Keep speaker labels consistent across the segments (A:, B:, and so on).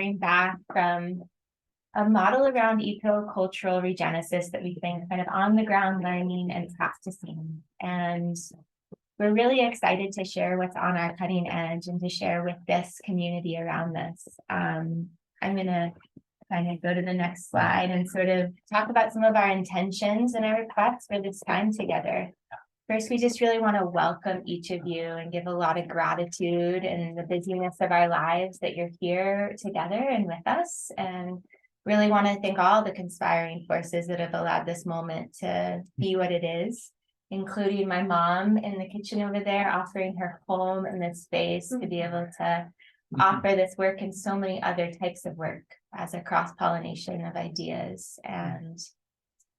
A: bring back from a model around ecocultural regenesis that we've been kind of on the ground learning and practicing. And we're really excited to share what's on our cutting edge and to share with this community around this. I'm going to kind of go to the next slide and sort of talk about some of our intentions and our requests for this time together. First, we just really want to welcome each of you and give a lot of gratitude in the busyness of our lives that you're here together and with us. And really want to thank all the conspiring forces that have allowed this moment to be what it is, including my mom in the kitchen over there, offering her home and this space to be able to offer this work and so many other types of work as a cross-pollination of ideas. And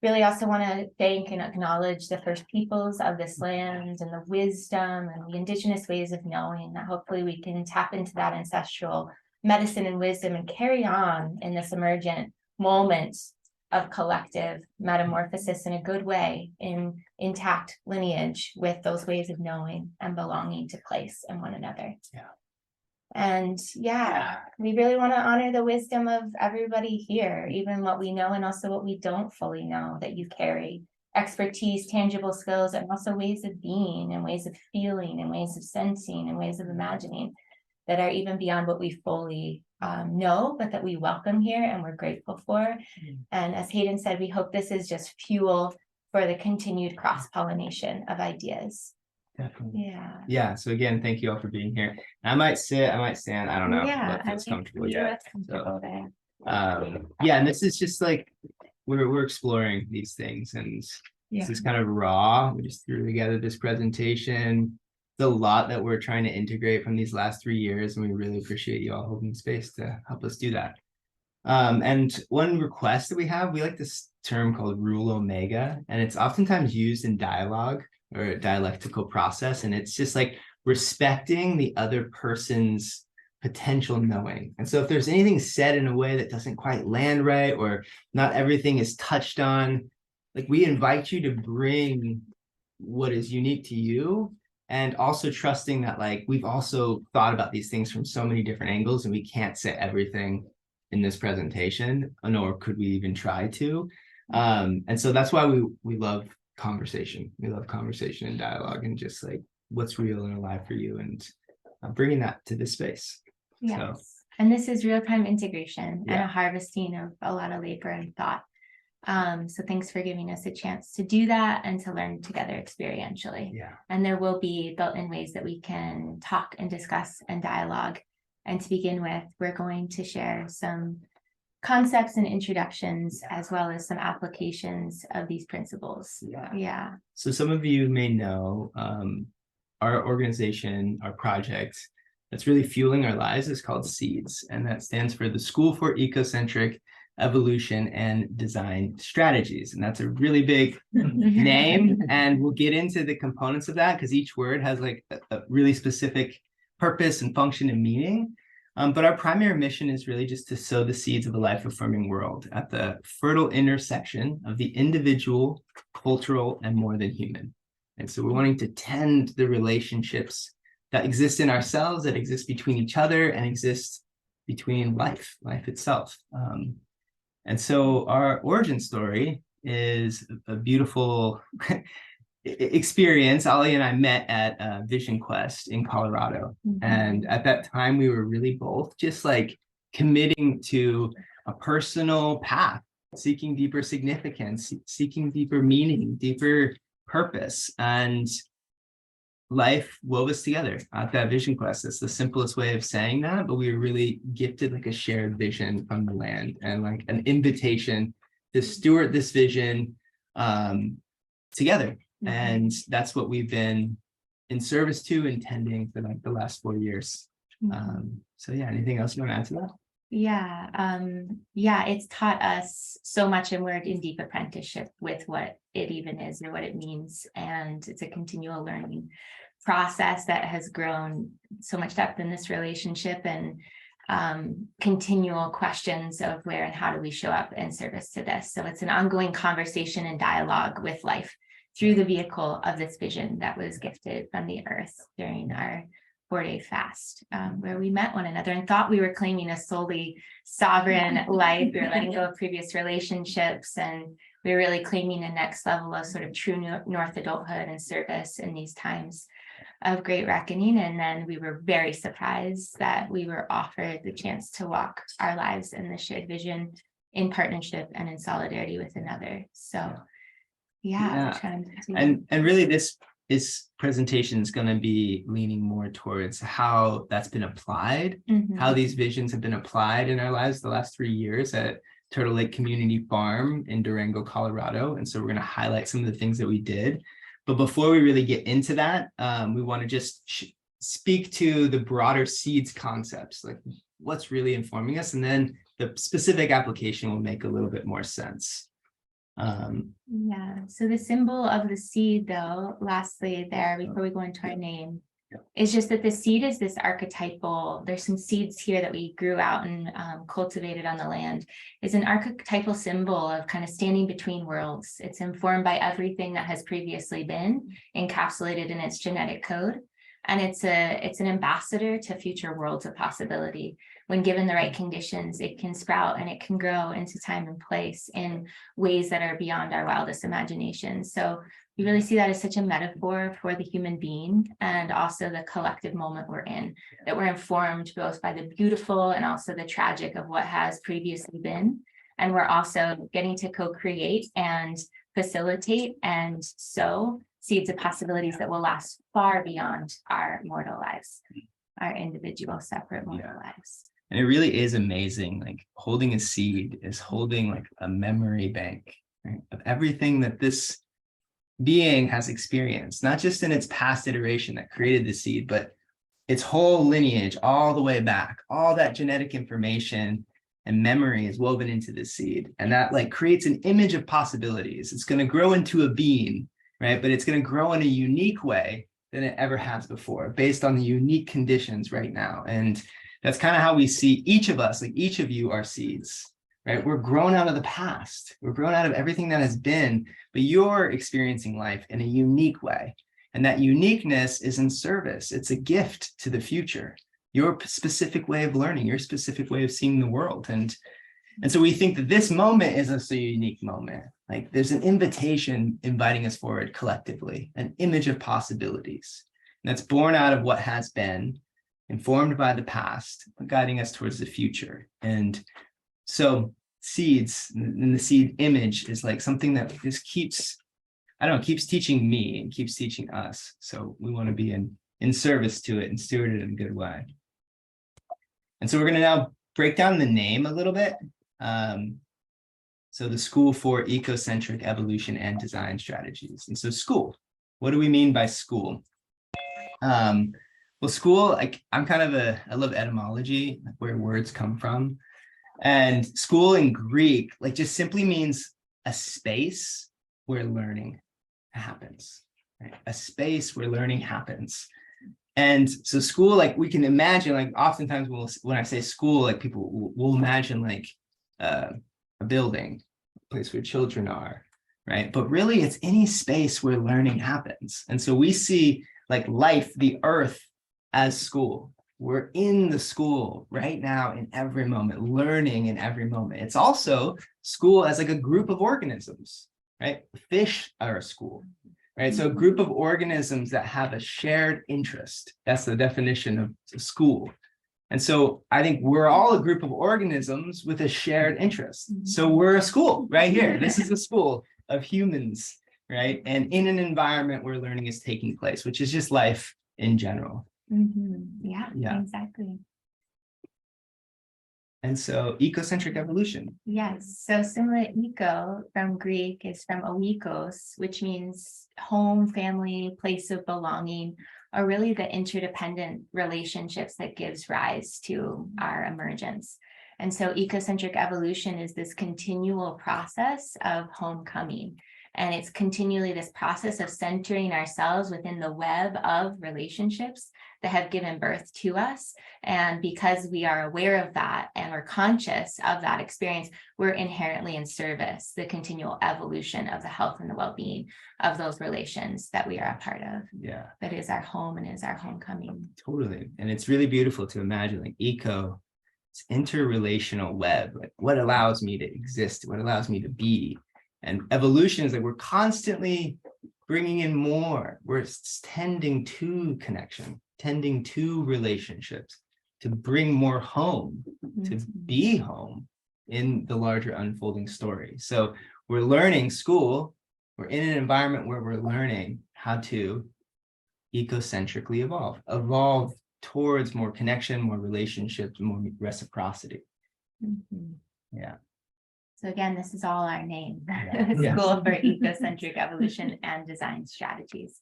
A: really also want to thank and acknowledge the first peoples of this land and the wisdom and the indigenous ways of knowing, that hopefully we can tap into that ancestral medicine and wisdom and carry on in this emergent moment of collective metamorphosis in a good way, in intact lineage with those ways of knowing and belonging to place and one another. And we really want to honor the wisdom of everybody here, even what we know and also what we don't fully know that you carry. Expertise, tangible skills, and also ways of being and ways of feeling and ways of sensing and ways of imagining that are even beyond what we fully know, but that we welcome here and we're grateful for. And as Hayden said, we hope this is just fuel for the continued cross-pollination of ideas.
B: Definitely. Yeah. So again, thank you all for being here. I might sit, I might stand, I don't know.
A: Yeah,
B: what's comfortable.
A: there.
B: And this is just like we're exploring these things, and this is kind of raw. We just threw together this presentation. It's a lot that we're trying to integrate from these last 3 years, and we really appreciate you all holding space to help us do that. And one request that we like this term called rule omega, and it's oftentimes used in dialogue or a dialectical process, and it's just like respecting the other person's potential knowing. And so if there's anything said in a way that doesn't quite land right, or not everything is touched on, like we invite you to bring what is unique to you, and also trusting that like we've also thought about these things from so many different angles, and we can't say everything in this presentation, nor could we even try to. And so that's why we love conversation. We love conversation and dialogue, and just like what's real and alive for you, and bringing that to this space.
A: Yes. So. And this is real-time integration and a harvesting of a lot of labor and thought. So thanks for giving us a chance to do that and to learn together experientially. And there will be built-in ways that we can talk and discuss and dialogue. And to begin with, we're going to share some concepts and introductions, as well as some applications of these principles.
B: So some of you may know our organization, our project that's really fueling our lives is called SEEDS, and that stands for the School for Ecocentric Evolution and Design Strategies. And that's a really big name, and we'll get into the components of that because each word has like a really specific purpose and function and meaning. But our primary mission is really just to sow the seeds of a life-affirming world at the fertile intersection of the individual, cultural, and more than human. And so we're wanting to tend the relationships that exist in ourselves, that exist between each other, and exist between life itself. And so our origin story is a beautiful experience. Alia and I met at Vision Quest in Colorado. And at that time, we were really both just like committing to a personal path, seeking deeper significance, seeking deeper meaning, deeper purpose. And life wove us together at that Vision Quest. It's the simplest way of saying that, but we were really gifted like a shared vision from the land, and like an invitation to steward this vision together. And that's what we've been in service to, intending for like the last 4 years. So anything else you want to add to that?
A: It's taught us so much, and we're in deep apprenticeship with what it even is or what it means. And it's a continual learning process that has grown so much depth in this relationship, and continual questions of where and how do we show up in service to this. So it's an ongoing conversation and dialogue with life through the vehicle of this vision that was gifted from the earth during our 4-day fast, where we met one another and thought we were claiming a solely sovereign life. We were letting go of previous relationships, and we were really claiming a next level of sort of true North adulthood and service in these times of great reckoning. And then we were very surprised that we were offered the chance to walk our lives in the shared vision in partnership and in solidarity with another. So yeah.
B: And really this presentation is going to be leaning more towards how that's been applied, how these visions have been applied in our lives the last 3 years at Turtle Lake Community Farm in Durango, Colorado. And so we're going to highlight some of the things that we did. But before we really get into that, we want to just speak to the broader seeds concepts, like what's really informing us, and then the specific application will make a little bit more sense.
A: So the symbol of the seed, though, lastly there, before we go into our name, is just that the seed is this archetypal, there's some seeds here that we grew out and cultivated on the land, is an archetypal symbol of kind of standing between worlds. It's informed by everything that has previously been encapsulated in its genetic code. And it's an ambassador to future worlds of possibility. When given the right conditions, it can sprout and it can grow into time and place in ways that are beyond our wildest imagination. So we really see that as such a metaphor for the human being and also the collective moment we're in, that we're informed both by the beautiful and also the tragic of what has previously been. And we're also getting to co-create and facilitate and sow seeds of possibilities that will last far beyond our mortal lives, our individual separate mortal lives.
B: And it really is amazing. Like holding a seed is holding like a memory bank, right, of everything that this being has experienced, not just in its past iteration that created the seed, but its whole lineage all the way back. All that genetic information and memory is woven into the seed. And that like creates an image of possibilities. It's going to grow into a being, right? But it's going to grow in a unique way than it ever has before, based on the unique conditions right now. And that's kind of how we see each of us, like each of you are seeds, right? We're grown out of the past. We're grown out of everything that has been, but you're experiencing life in a unique way. And that uniqueness is in service. It's a gift to the future, your specific way of learning, your specific way of seeing the world. And so we think that this moment is a unique moment. Like there's an invitation inviting us forward collectively, an image of possibilities that's born out of what has been, informed by the past, guiding us towards the future. And so seeds and the seed image is like something that just keeps teaching me and keeps teaching us. So we want to be in service to it and steward it in a good way. And so we're going to now break down the name a little bit. So the School for Ecocentric Evolution and Design Strategies. And so school, what do we mean by school? Well, school, like I love etymology, like where words come from. And school in Greek, like just simply means a space where learning happens, right? A space where learning happens. And so school, like we can imagine, like oftentimes when I say school, like people will imagine like a building, a place where children are, right? But really it's any space where learning happens. And so we see like life, the earth, as school. We're in the school right now in every moment, learning in every moment. It's also school as like a group of organisms, right? Fish are a school, right? So a group of organisms that have a shared interest. That's the definition of school. And so I think we're all a group of organisms with a shared interest. So we're a school right here. This is a school of humans, right? And in an environment where learning is taking place, which is just life in general.
A: Yeah, exactly.
B: And so ecocentric evolution.
A: Yes, so similar, eco from Greek is from oikos, which means home, family, place of belonging, or really the interdependent relationships that gives rise to our emergence. And so ecocentric evolution is this continual process of homecoming. And it's continually this process of centering ourselves within the web of relationships that have given birth to us. And because we are aware of that and we're conscious of that experience, we're inherently in service, the continual evolution of the health and the well-being of those relations that we are a part of.
B: Yeah.
A: That is our home and is our homecoming.
B: Totally. And it's really beautiful to imagine like eco, it's interrelational web, like what allows me to exist, what allows me to be. And evolution is like we're constantly bringing in more. We're tending to connection, tending to relationships, to bring more home, to be home in the larger unfolding story. So we're learning school, we're in an environment where we're learning how to ecocentrically evolve towards more connection, more relationships, more reciprocity. Yeah.
A: So again, this is all our name,
B: Yes.
A: School for Ecocentric Evolution and Design Strategies.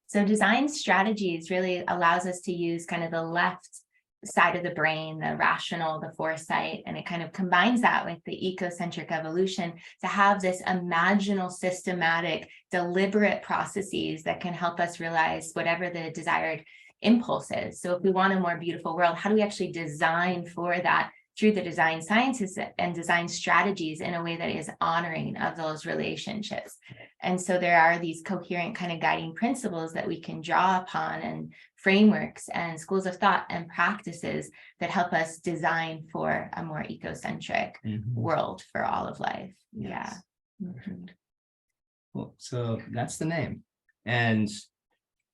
A: So design strategies really allows us to use kind of the left side of the brain, the rational, the foresight, and it kind of combines that with the ecocentric evolution to have this imaginal, systematic, deliberate processes that can help us realize whatever the desired impulse is. So if we want a more beautiful world, how do we actually design for that through the design sciences and design strategies in a way that is honoring of those relationships? And so there are these coherent kind of guiding principles that we can draw upon, and frameworks and schools of thought and practices that help us design for a more ecocentric world for all of life.
B: Yes.
A: Yeah.
B: Cool. So that's the name. And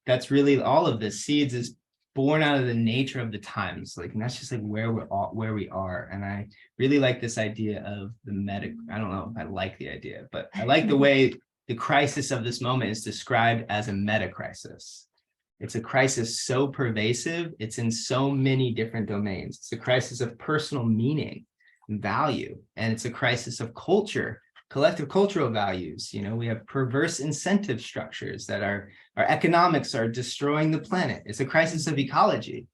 B: that's really all of this. Seeds is born out of the nature of the times, like, and that's just like where we are. And I really like this idea of the I don't know if I like the idea, but I like the way the crisis of this moment is described as a meta crisis. It's a crisis so pervasive, it's in so many different domains. It's a crisis of personal meaning and value, and it's a crisis of culture, collective cultural values. You know, we have perverse incentive structures that our economics are destroying the planet. It's a crisis of ecology.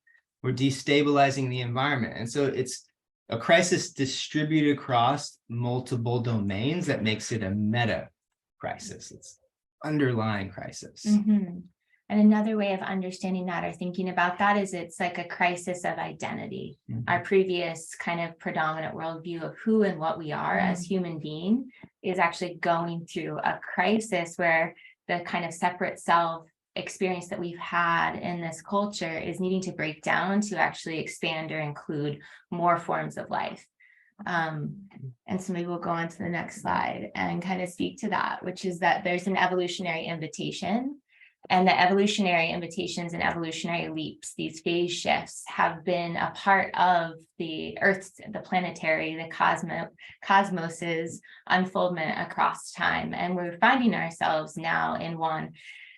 B: We're destabilizing the environment. And so it's a crisis distributed across multiple domains that makes it a meta crisis. It's underlying crisis.
A: And another way of understanding that or thinking about that is it's like a crisis of identity. Our previous kind of predominant worldview of who and what we are as human being is actually going through a crisis where the kind of separate self experience that we've had in this culture is needing to break down to actually expand or include more forms of life. And so maybe we'll go on to the next slide and kind of speak to that, which is that there's an evolutionary invitation. And the evolutionary invitations and evolutionary leaps, these phase shifts, have been a part of the Earth's, the planetary, the cosmos's unfoldment across time. And we're finding ourselves now in one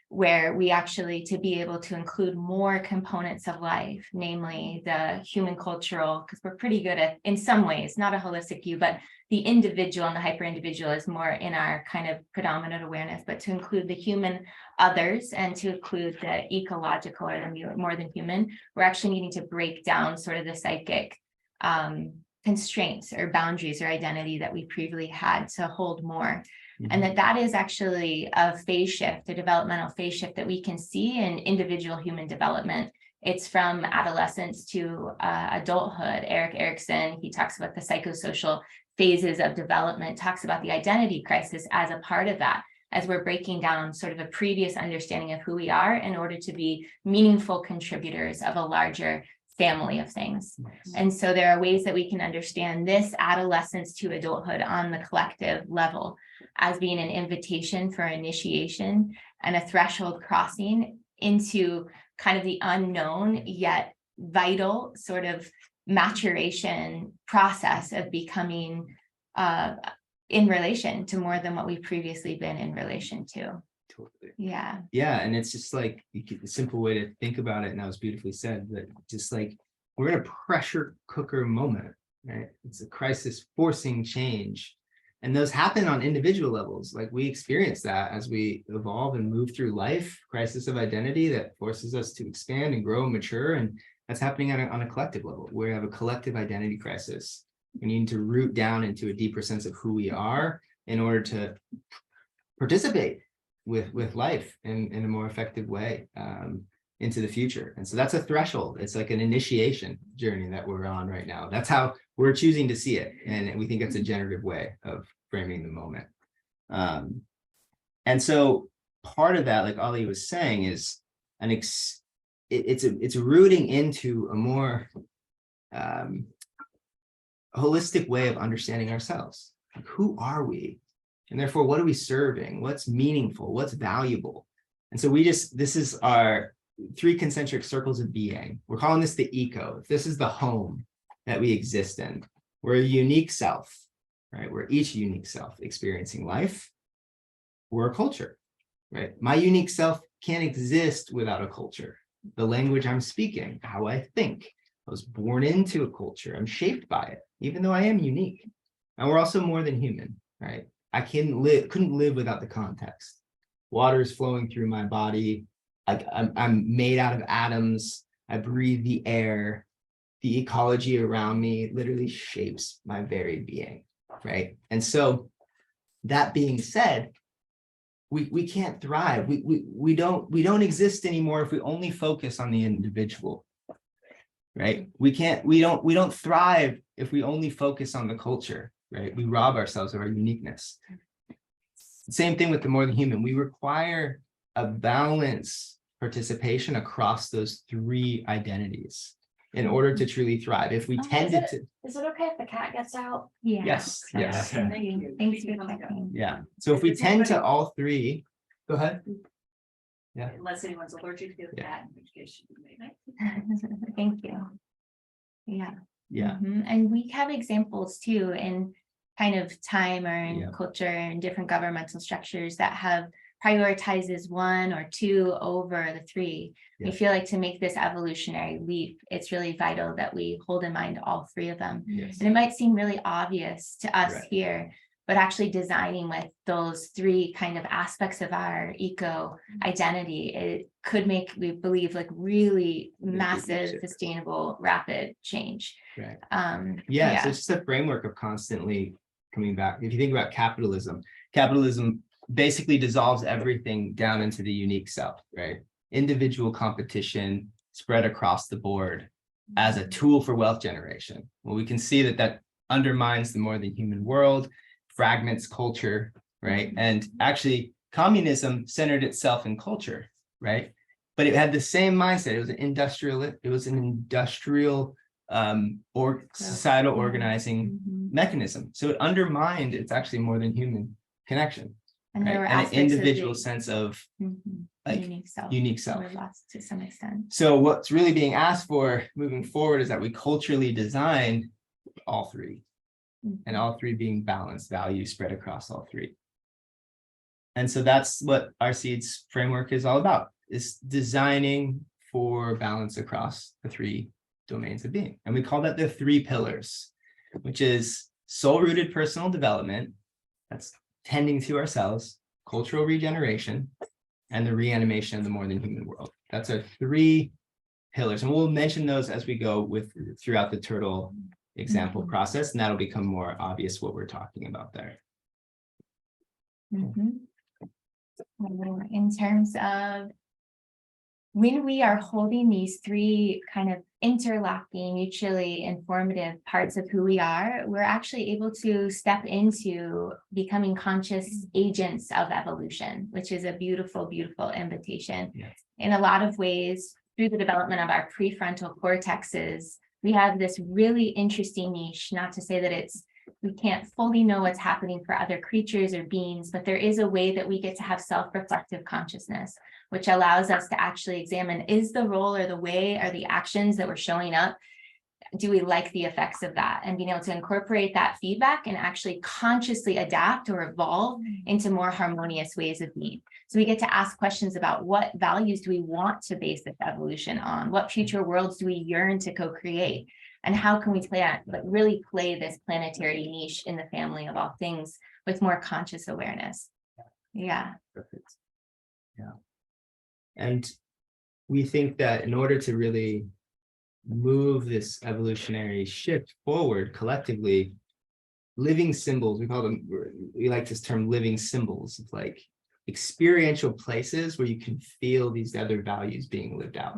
A: where we actually, to be able to include more components of life, namely the human cultural, because we're pretty good at, in some ways, not a holistic view, but the individual and the hyper-individual is more in our kind of predominant awareness, but to include the human others and to include the ecological or the more than human, we're actually needing to break down sort of the psychic constraints or boundaries or identity that we previously had to hold more. And that is actually a phase shift, a developmental phase shift that we can see in individual human development. It's from adolescence to adulthood. Erik Erikson, he talks about the psychosocial phases of development, talks about the identity crisis as a part of that, as we're breaking down sort of a previous understanding of who we are in order to be meaningful contributors of a larger family of things. And so there are ways that we can understand this adolescence to adulthood on the collective level as being an invitation for initiation and a threshold crossing into kind of the unknown yet vital sort of maturation process of becoming in relation to more than what we've previously been in relation to.
B: Totally.
A: Yeah.
B: Yeah. And it's just like a simple way to think about it. And that was beautifully said, that just like we're in a pressure cooker moment, right? It's a crisis forcing change. And those happen on individual levels. Like we experience that as we evolve and move through life, crisis of identity that forces us to expand and grow and mature. And that's happening on a collective level. We have a collective identity crisis. We need to root down into a deeper sense of who we are in order to participate with life in a more effective way into the future. And so that's a threshold. It's like an initiation journey that we're on right now. That's how we're choosing to see it. And we think it's a generative way of framing the moment. And so part of that, like Alia was saying, is it's rooting into a more holistic way of understanding ourselves. Like, who are we? And therefore, what are we serving? What's meaningful? What's valuable? And so this is our 3 concentric circles of being. We're calling this the eco. This is the home that we exist in. We're a unique self, right? We're each unique self experiencing life. We're a culture, right? My unique self can't exist without a culture. The language I'm speaking, how I think. I was born into a culture. I'm shaped by it, even though I am unique. And we're also more than human, right? I couldn't live without the context. Water is flowing through my body. I'm made out of atoms. I breathe the air. The ecology around me literally shapes my very being, right? And so that being said, we can't thrive. We don't exist anymore if we only focus on the individual, right? We don't thrive if we only focus on the culture, right? We rob ourselves of our uniqueness. Same thing with the more than human. We require a balanced participation across those 3 identities in order to truly thrive. If we tended to...
C: Is it okay if the cat gets out?
A: Yeah.
B: Yes.
A: Thank you. Thanks for checking.
B: Yeah. So if we tend to all 3, go ahead. Yeah.
C: Unless anyone's allergic to the cat, in which case you may.
A: Thank you. Yeah.
B: Yeah.
A: And we have examples too in kind of time or in culture and different governmental structures that have prioritizes 1 or 2 over the 3.
B: Yeah.
A: We feel like to make this evolutionary leap, it's really vital that we hold in mind all 3 of them.
B: Yes.
A: And it might seem really obvious to us
B: Right.
A: here, but actually designing with those 3 kind of aspects of our eco identity, it could make, we believe, like really massive, sustainable, rapid change.
B: Right. So
A: Yeah.
B: it's just a framework of constantly coming back. If you think about capitalism basically dissolves everything down into the unique self, right? Individual competition spread across the board as a tool for wealth generation. Well, we can see that undermines the more than human world, fragments culture, right? And actually communism centered itself in culture, right? But it had the same mindset. It was an industrial or societal organizing mechanism. So it undermined its actually more than human connection.
A: And
B: right?
A: there were
B: And an
A: aspects
B: individual
A: of the
B: sense of like
A: unique self were lost to some extent.
B: So what's really being asked for moving forward is that we culturally design all 3, and all 3 being balanced value spread across all 3. And so that's what our seeds framework is all about, is designing for balance across the 3 domains of being. And we call that the 3 pillars, which is soul-rooted personal development, that's tending to ourselves, cultural regeneration, and the reanimation of the more than human world. That's our 3 pillars. And we'll mention those as we go throughout the turtle example process, and that'll become more obvious what we're talking about there.
A: In terms of when we are holding these 3 kind of interlocking, mutually informative parts of who we are, we're actually able to step into becoming conscious agents of evolution, which is a beautiful, beautiful invitation.
B: Yes.
A: In a lot of ways, through the development of our prefrontal cortexes, we have this really interesting niche, not to say that we can't fully know what's happening for other creatures or beings, but there is a way that we get to have self-reflective consciousness, which allows us to actually examine, is the role or the way or the actions that we're showing up, do we like the effects of that? And being able to incorporate that feedback and actually consciously adapt or evolve into more harmonious ways of being. So we get to ask questions about what values do we want to base this evolution on? What future worlds do we yearn to co-create? And how can we really play this planetary niche in the family of all things with more conscious awareness? Yeah.
B: Perfect. Yeah. And we think that in order to really move this evolutionary shift forward collectively, living symbols, we like this term living symbols, of like experiential places where you can feel these other values being lived out,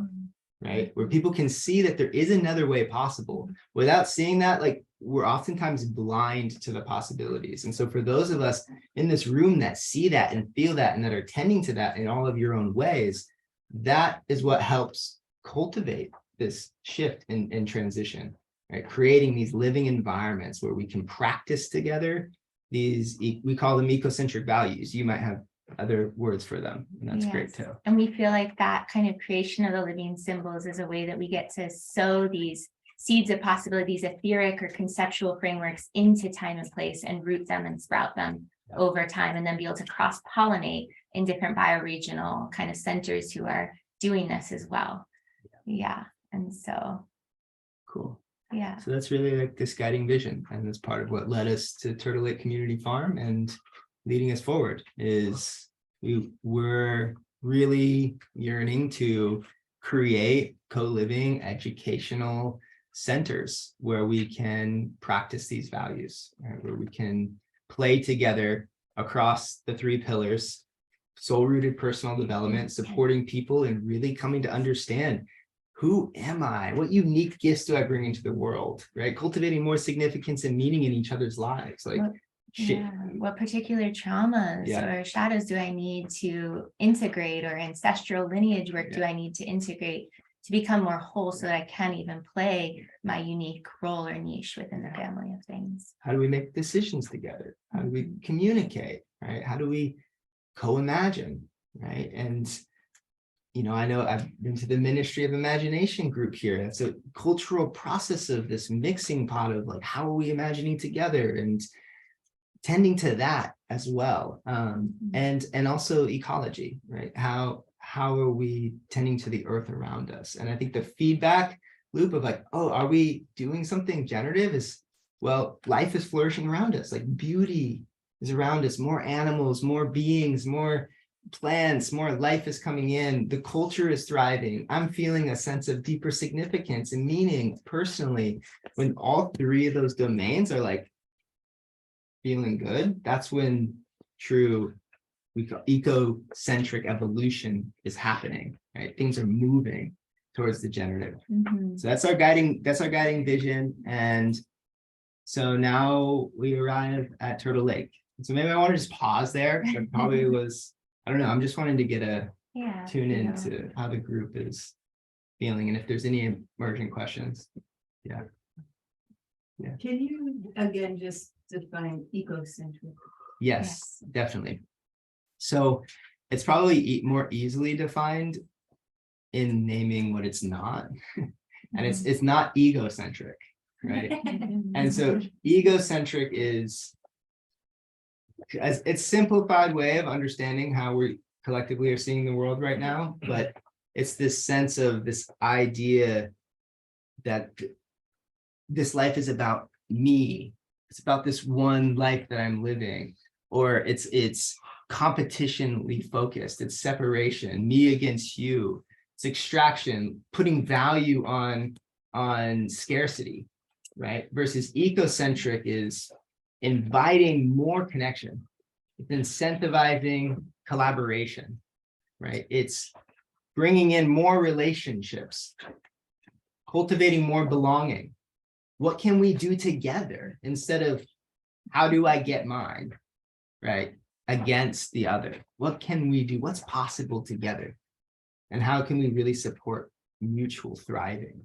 B: right? Where people can see that there is another way possible. Without seeing that, like, we're oftentimes blind to the possibilities. And so for those of us in this room that see that and feel that and that are tending to that in all of your own ways, that is what helps cultivate this shift and transition, right? Creating these living environments where we can practice together these, we call them ecocentric values. You might have other words for them, and that's great too.
A: And we feel like that kind of creation of the living symbols is a way that we get to sow these seeds of possibilities, etheric or conceptual frameworks into time and place, and root them and sprout them over time, and then be able to cross-pollinate in different bioregional kind of centers who are doing this as well. And so
B: cool.
A: Yeah.
B: So that's really like this guiding vision, and that's part of what led us to Turtle Lake Community Farm and leading us forward. Is we're really yearning to create co-living educational centers where we can practice these values, right? Where we can play together across the 3 pillars: soul-rooted personal development, supporting people and really coming to understand, who am I? What unique gifts do I bring into the world, right? Cultivating more significance and meaning in each other's lives. Like,
A: what particular traumas or shadows do I need to integrate, or ancestral lineage work do I need to integrate to become more whole, so that I can even play my unique role or niche within the family of things?
B: How do we make decisions together? How do we communicate, right? How do we co-imagine, right? And I know I've been to the Ministry of Imagination group here. It's a cultural process of this mixing pot of like, how are we imagining together, and tending to that as well. And also ecology, right? How are we tending to the earth around us? And I think the feedback loop of like, oh, are we doing something generative? Is, well, life is flourishing around us. Like, beauty is around us, more animals, more beings, more plants, more life is coming in. The culture is thriving. I'm feeling a sense of deeper significance and meaning personally. When all 3 of those domains are like feeling good, that's when true ecocentric evolution is happening, right? Things are moving towards the generative. So that's our guiding vision. And so now we arrive at Turtle Lake. So maybe I want to just pause there. It probably was, I don't know, I'm just wanting to get a tune in to how the group is feeling, and if there's any emerging questions.
D: Can you again just define ecocentric?
B: Yes, definitely. So it's probably more easily defined in naming what it's not. And it's not egocentric, right? And so egocentric is, as it's simplified way of understanding how we collectively are seeing the world right now, but it's this sense of this idea that this life is about me. It's about this one life that I'm living, or it's competitionally focused. It's separation, me against you. It's extraction, putting value on scarcity, right? Versus ecocentric is inviting more connection. It's incentivizing collaboration, right? It's bringing in more relationships, cultivating more belonging. What can we do together instead of how do I get mine, right? Against the other. What can we do? What's possible together? And how can we really support mutual thriving?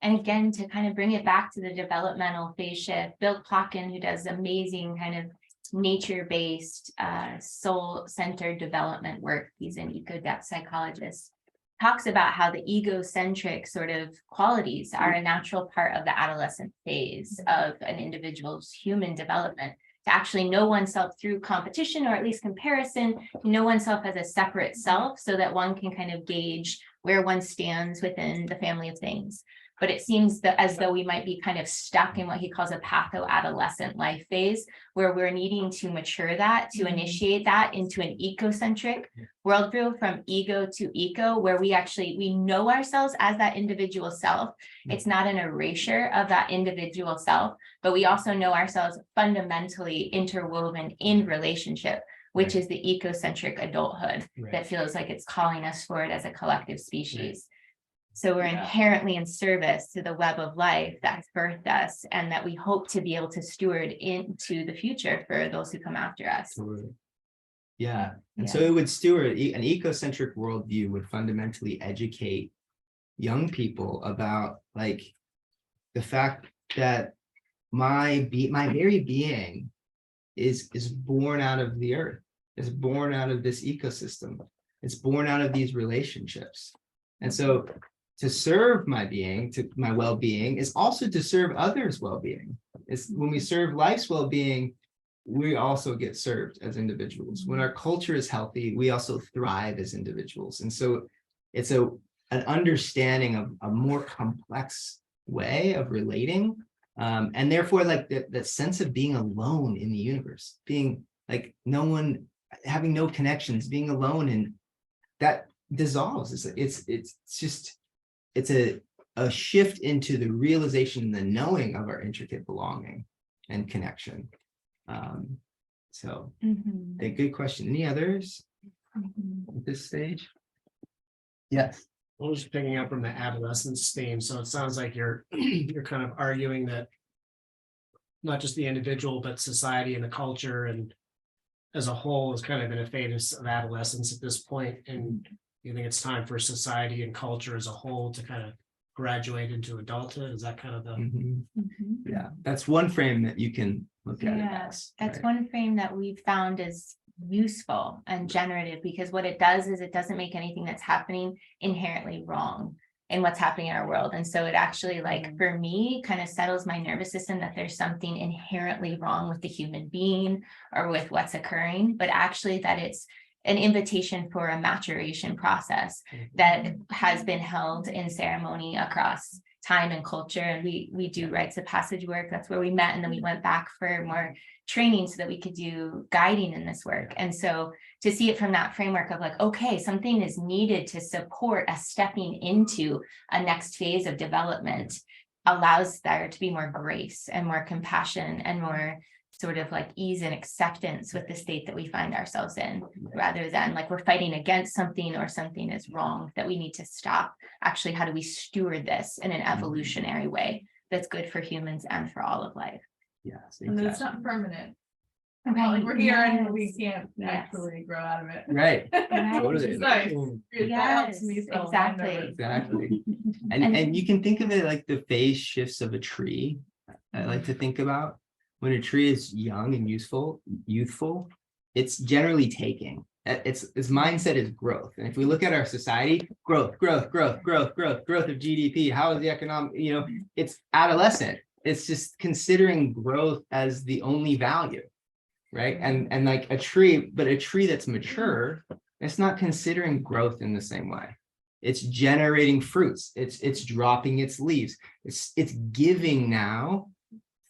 A: And again, to kind of bring it back to the developmental phase shift, Bill Plotkin, who does amazing kind of nature-based, soul-centered development work, he's an eco-depth psychologist, talks about how the egocentric sort of qualities are a natural part of the adolescent phase of an individual's human development. To actually know oneself through competition, or at least comparison, to know oneself as a separate self, so that one can kind of gauge where one stands within the family of things. But it seems that as though we might be kind of stuck in what he calls a patho-adolescent life phase, where we're needing to mature that, to initiate that into an ecocentric worldview, from ego to eco, where we know ourselves as that individual self. It's not an erasure of that individual self, but we also know ourselves fundamentally interwoven in relationship which is the ecocentric adulthood
E: Right.
A: that feels like it's calling us forward as a collective species. So we're
C: Yeah.
A: inherently in service to the web of life that's birthed us and that we hope to be able to steward into the future for those who come after us.
B: Totally. Yeah. And so
A: Yeah.
B: it would steward an ecocentric worldview would fundamentally educate young people about like the fact that my very being is born out of the earth, is born out of this ecosystem, it's born out of these relationships. And so to serve my being, to my well-being, is also to serve others' well-being. It's when we serve life's well-being, we also get served as individuals. When our culture is healthy, we also thrive as individuals. And so it's an understanding of a more complex way of relating. And therefore, like that sense of being alone in the universe, being like no one, having no connections, being alone, and that dissolves. It's a shift into the realization and the knowing of our intricate belonging and connection. So
A: Mhm.
B: a good question. Any others
A: Mhm.
B: at this stage? Yes.
E: I was picking up from the adolescence theme, so it sounds like you're you're kind of arguing that not just the individual, but society and the culture and as a whole is kind of in a phase of adolescence at this point, and you think it's time for society and culture as a whole to kind of graduate into adulthood? Is that kind of the
B: Mhm.
A: Mhm.
B: Yeah, that's one frame that you can look at it
A: Yeah,
B: as.
A: that's
B: right?
A: one frame that we've found is useful and generative, because what it does is it doesn't make anything that's happening inherently wrong in what's happening in our world. And so it actually, like, for me, kind of settles my nervous system that there's something inherently wrong with the human being or with what's occurring, but actually that it's an invitation for a maturation process that has been held in ceremony across time and culture. And we do rites of passage work. That's where we met, and then we went back for more training so that we could do guiding in this work. And so to see it from that framework of like, okay, something is needed to support us stepping into a next phase of development allows there to be more grace and more compassion and more sort of like ease and acceptance with the state that we find ourselves in, rather than like we're fighting against something or something is wrong that we need to stop. Actually, how do we steward this in an evolutionary way that's good for humans and for all of life?
B: Yes,
C: And it's
B: exactly.
C: not permanent.
A: Right,
C: Like we're here and
A: yes,
C: we can't
A: yes.
C: naturally grow out of it.
B: Right,
A: Right.
C: Which is nice. That helps me
A: Yes,
C: feel
A: exactly.
B: exactly.
A: And-
B: And you can think of it like the phase shifts of a tree. I like to think about when a tree is young and youthful, it's generally taking. Its mindset is growth. And if we look at our society, growth of GDP, how is the economic, it's adolescent. It's just considering growth as the only value, right? And like a tree that's mature, it's not considering growth in the same way. It's generating fruits. It's dropping its leaves. It's giving now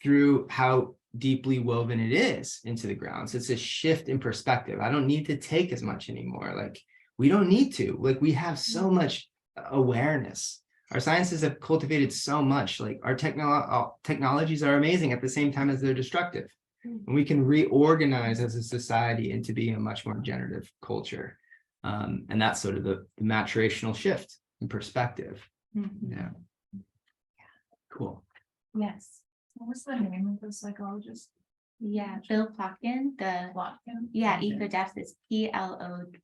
B: through how deeply woven it is into the ground. So it's a shift in perspective. I don't need to take as much anymore. Like we don't need to. Like we have so much awareness. Our sciences have cultivated so much. Like our technologies are amazing at the same time as they're destructive. And we can reorganize as a society into being a much more generative culture. And that's sort of the maturational shift in perspective.
A: Mhm.
B: Yeah. Cool.
A: Yes.
C: What's the name of the psychologist?
A: Yeah, Bill Plotkin,
C: Plotkin?
A: EcoDepth is Plotkin.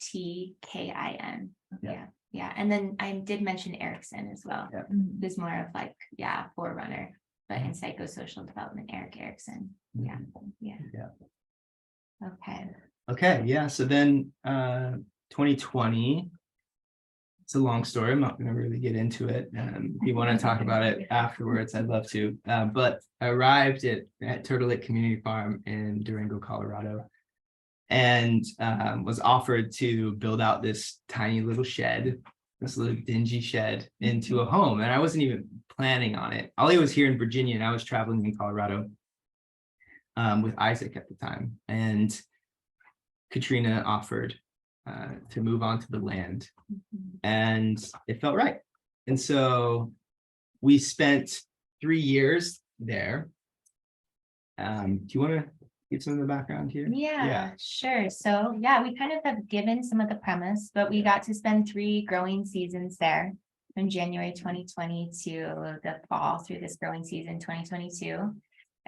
B: Yeah.
A: Yeah. And then I did mention Erickson as well,
B: Yeah.
A: who's more of like, forerunner, but in psychosocial development, Erik Erikson. Yeah. Okay.
B: Yeah. So then 2020, it's a long story. I'm not going to really get into it. If you want to talk about it afterwards, I'd love to. But I arrived at Turtle Lake Community Farm in Durango, Colorado, and was offered to build out this tiny little shed, this little dingy shed, into a home. And I wasn't even planning on it. Alia was here in Virginia, and I was traveling in Colorado with Isaac at the time. And Katrina offered to move onto the land, and it felt right. And so we spent 3 years there. Do you want to give some of the background here?
A: Yeah, sure. So yeah, we kind of have given some of the premise, but we got to spend 3 growing seasons there from January 2020 to the fall through this growing season 2022.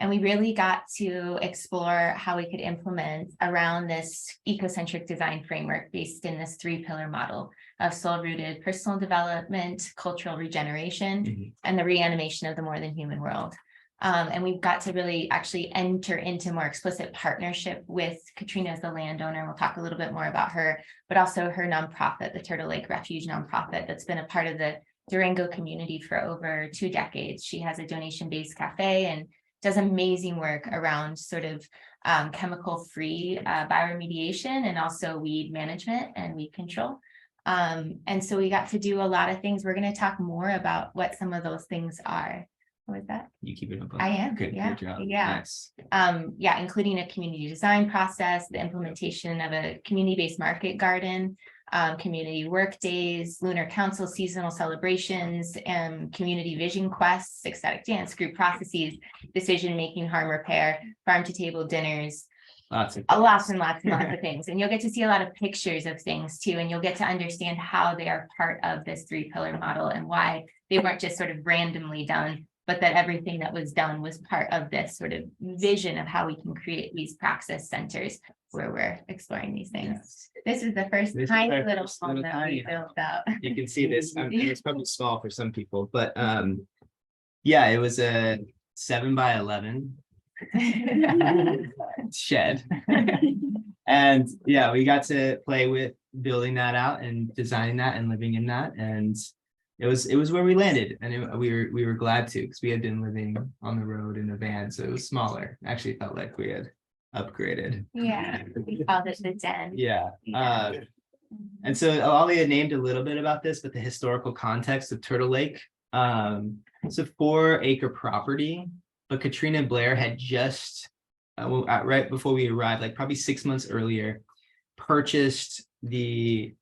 A: And we really got to explore how we could implement around this ecocentric design framework based in this 3-pillar model of soul-rooted personal development, cultural regeneration, and the reanimation of the more than human world. And we've got to really actually enter into more explicit partnership with Katrina as the landowner. We'll talk a little bit more about her, but also her nonprofit, the Turtle Lake Refuge nonprofit that's been a part of the Durango community for over 2 decades. She has a donation-based cafe and does amazing work around sort of chemical-free bioremediation and also weed management and weed control. And so we got to do a lot of things. We're going to talk more about what some of those things are. What was that?
B: You keep it up.
A: I am.
B: Good,
A: Yeah.
B: good job.
A: Yeah.
B: Nice.
A: Yeah, including a community design process, the implementation of a community-based market garden, community work days, lunar council seasonal celebrations, and community vision quests, ecstatic dance, group processes, decision-making, harm repair, farm to table dinners,
B: Lots of
A: lots and lots and lots of things. And you'll get to see a lot of pictures of things too, and you'll get to understand how they are part of this 3-pillar model and why they weren't just sort of randomly done, but that everything that was done was part of this sort of vision of how we can create these praxis centers where we're exploring these things.
B: Yes.
A: This is the first
B: This is
A: tiny
B: our
A: little
B: first
A: home
B: little
A: that
B: tiny
A: we built out.
B: You can see this. It's probably small for some people, but yeah, it was a 7 by 11 shed. And yeah, we got to play with building that out and designing that and living in that. And it was where we landed, and we were glad to, because we had been living on the road in a van, so it was smaller. Actually felt like we had upgraded.
A: Yeah, we called it the den.
B: Yeah.
A: Yeah.
B: And so Alia named a little bit about this, but the historical context of Turtle Lake. It's a 4-acre property, but Katrina and Blair had just right before we arrived, like probably 6 months earlier, purchased the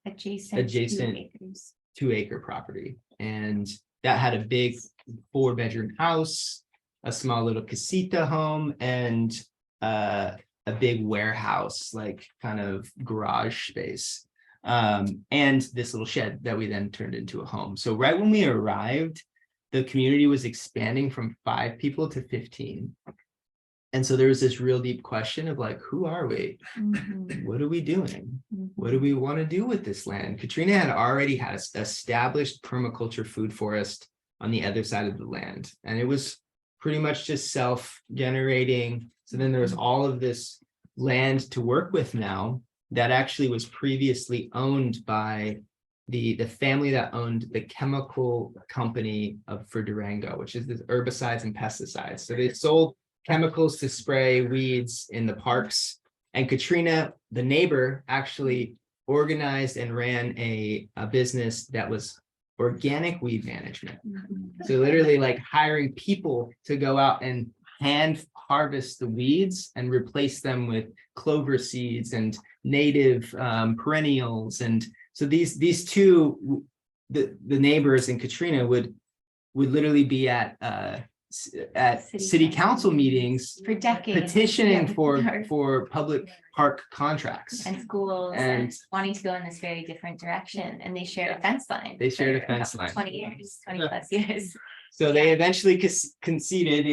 A: Adjacent 2 acres.
B: 2-acre property, and that had a big 4-bedroom house, a small little casita home, and a big warehouse, like kind of garage space, and this little shed that we then turned into a home. So right when we arrived, the community was expanding from 5 people to 15. And so there was this real deep question of like, who are we? What are we doing? What do we want to do with this land? Katrina had already had an established permaculture food forest on the other side of the land, and it was pretty much just self-generating. So then there was all of this land to work with now that actually was previously owned by the family that owned the chemical company for Durango, which is the herbicides and pesticides. So they sold chemicals to spray weeds in the parks. And Katrina, the neighbor, actually organized and ran a business that was organic weed management. So literally like hiring people to go out and hand harvest the weeds and replace them with clover seeds and native perennials. And so these two, the neighbors and Katrina would literally be at city council meetings
A: for decades,
B: petitioning
A: yeah,
B: for public park contracts
A: and schools and wanting to go in this very different direction. And they shared a fence line.
B: They shared a
A: for
B: fence line.
A: 20 years, 20 plus years.
B: So they eventually conceded,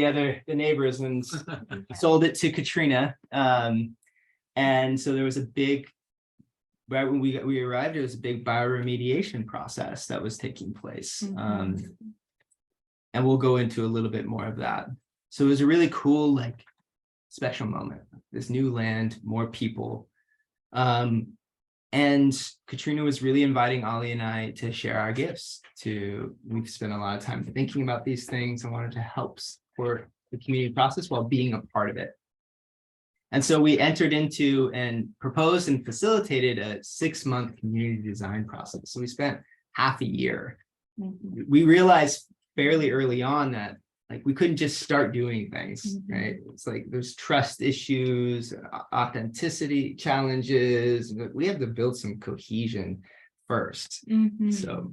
B: the neighbors, and sold it to Katrina. And so there was a big, right when we arrived, there was a big bioremediation process that was taking place. And we'll go into a little bit more of that. So it was a really cool, like, special moment. This new land, more people. And Katrina was really inviting Alia and I to share our gifts. We've spent a lot of time thinking about these things and wanted to help support the community process while being a part of it. And so we entered into and proposed and facilitated a 6-month community design process. So we spent half a year. We realized fairly early on that like we couldn't just start doing things, right? It's like there's trust issues, authenticity challenges. We have to build some cohesion first. So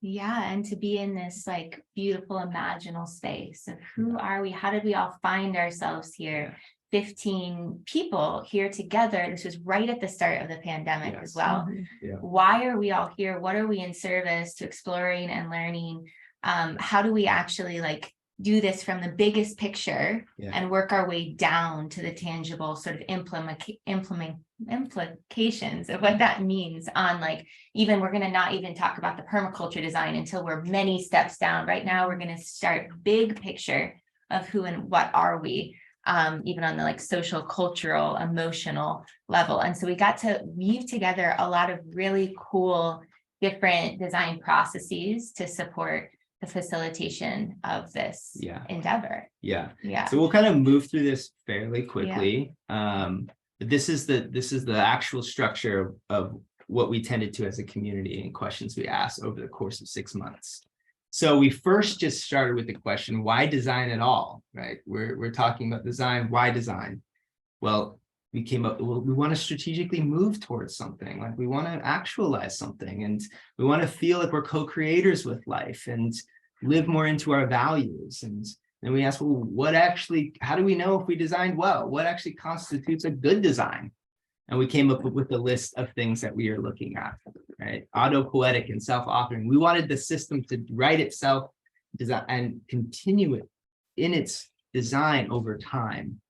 A: yeah, and to be in this like beautiful imaginal space of who are we? How did we all find ourselves here? 15 people here together. This was right at the start of the pandemic as
B: Yes.
A: well.
B: Yeah.
A: Why are we all here? What are we in service to exploring and learning? How do we actually like do this from the biggest picture and work our way down to the tangible sort of implications of what that means on like, even we're going to not even talk about the permaculture design until we're many steps down. Right now, we're going to start big picture of who and what are we, even on the like social, cultural, emotional level. And so we got to weave together a lot of really cool different design processes to support the facilitation of this endeavor.
B: Yeah.
A: Yeah.
B: So we'll kind of move through this fairly quickly. But this is the actual structure of what we tended to as a community and questions we asked over the course of 6 months. So we first just started with the question, why design at all, right? We're talking about design, why design? Well, we came up, we want to strategically move towards something, like we want to actualize something, and we want to feel like we're co-creators with life and live more into our values. And then we asked, well, how do we know if we designed well? What actually constitutes a good design? And we came up with a list of things that we are looking at, right? Autopoietic and self-authoring. We wanted the system to write itself, design, and continue it in its design over time.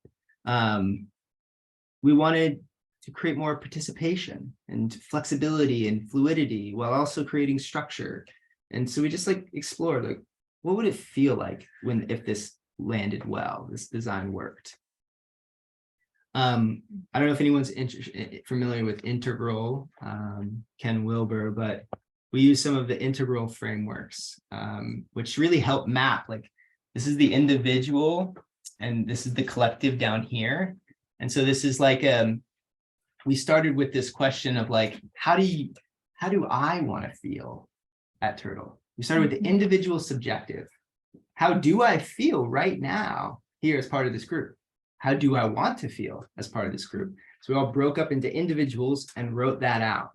B: We wanted to create more participation and flexibility and fluidity while also creating structure. And so we just like explored, like, what would it feel like if this landed well, this design worked? I don't know if anyone's familiar with integral, Ken Wilber, but we use some of the integral frameworks, which really help map, like, this is the individual and this is the collective down here. And so this is like, we started with this question of like, how do I want to feel at Turtle? We started with the individual subjective. How do I feel right now here as part of this group? How do I want to feel as part of this group? So we all broke up into individuals and wrote that out.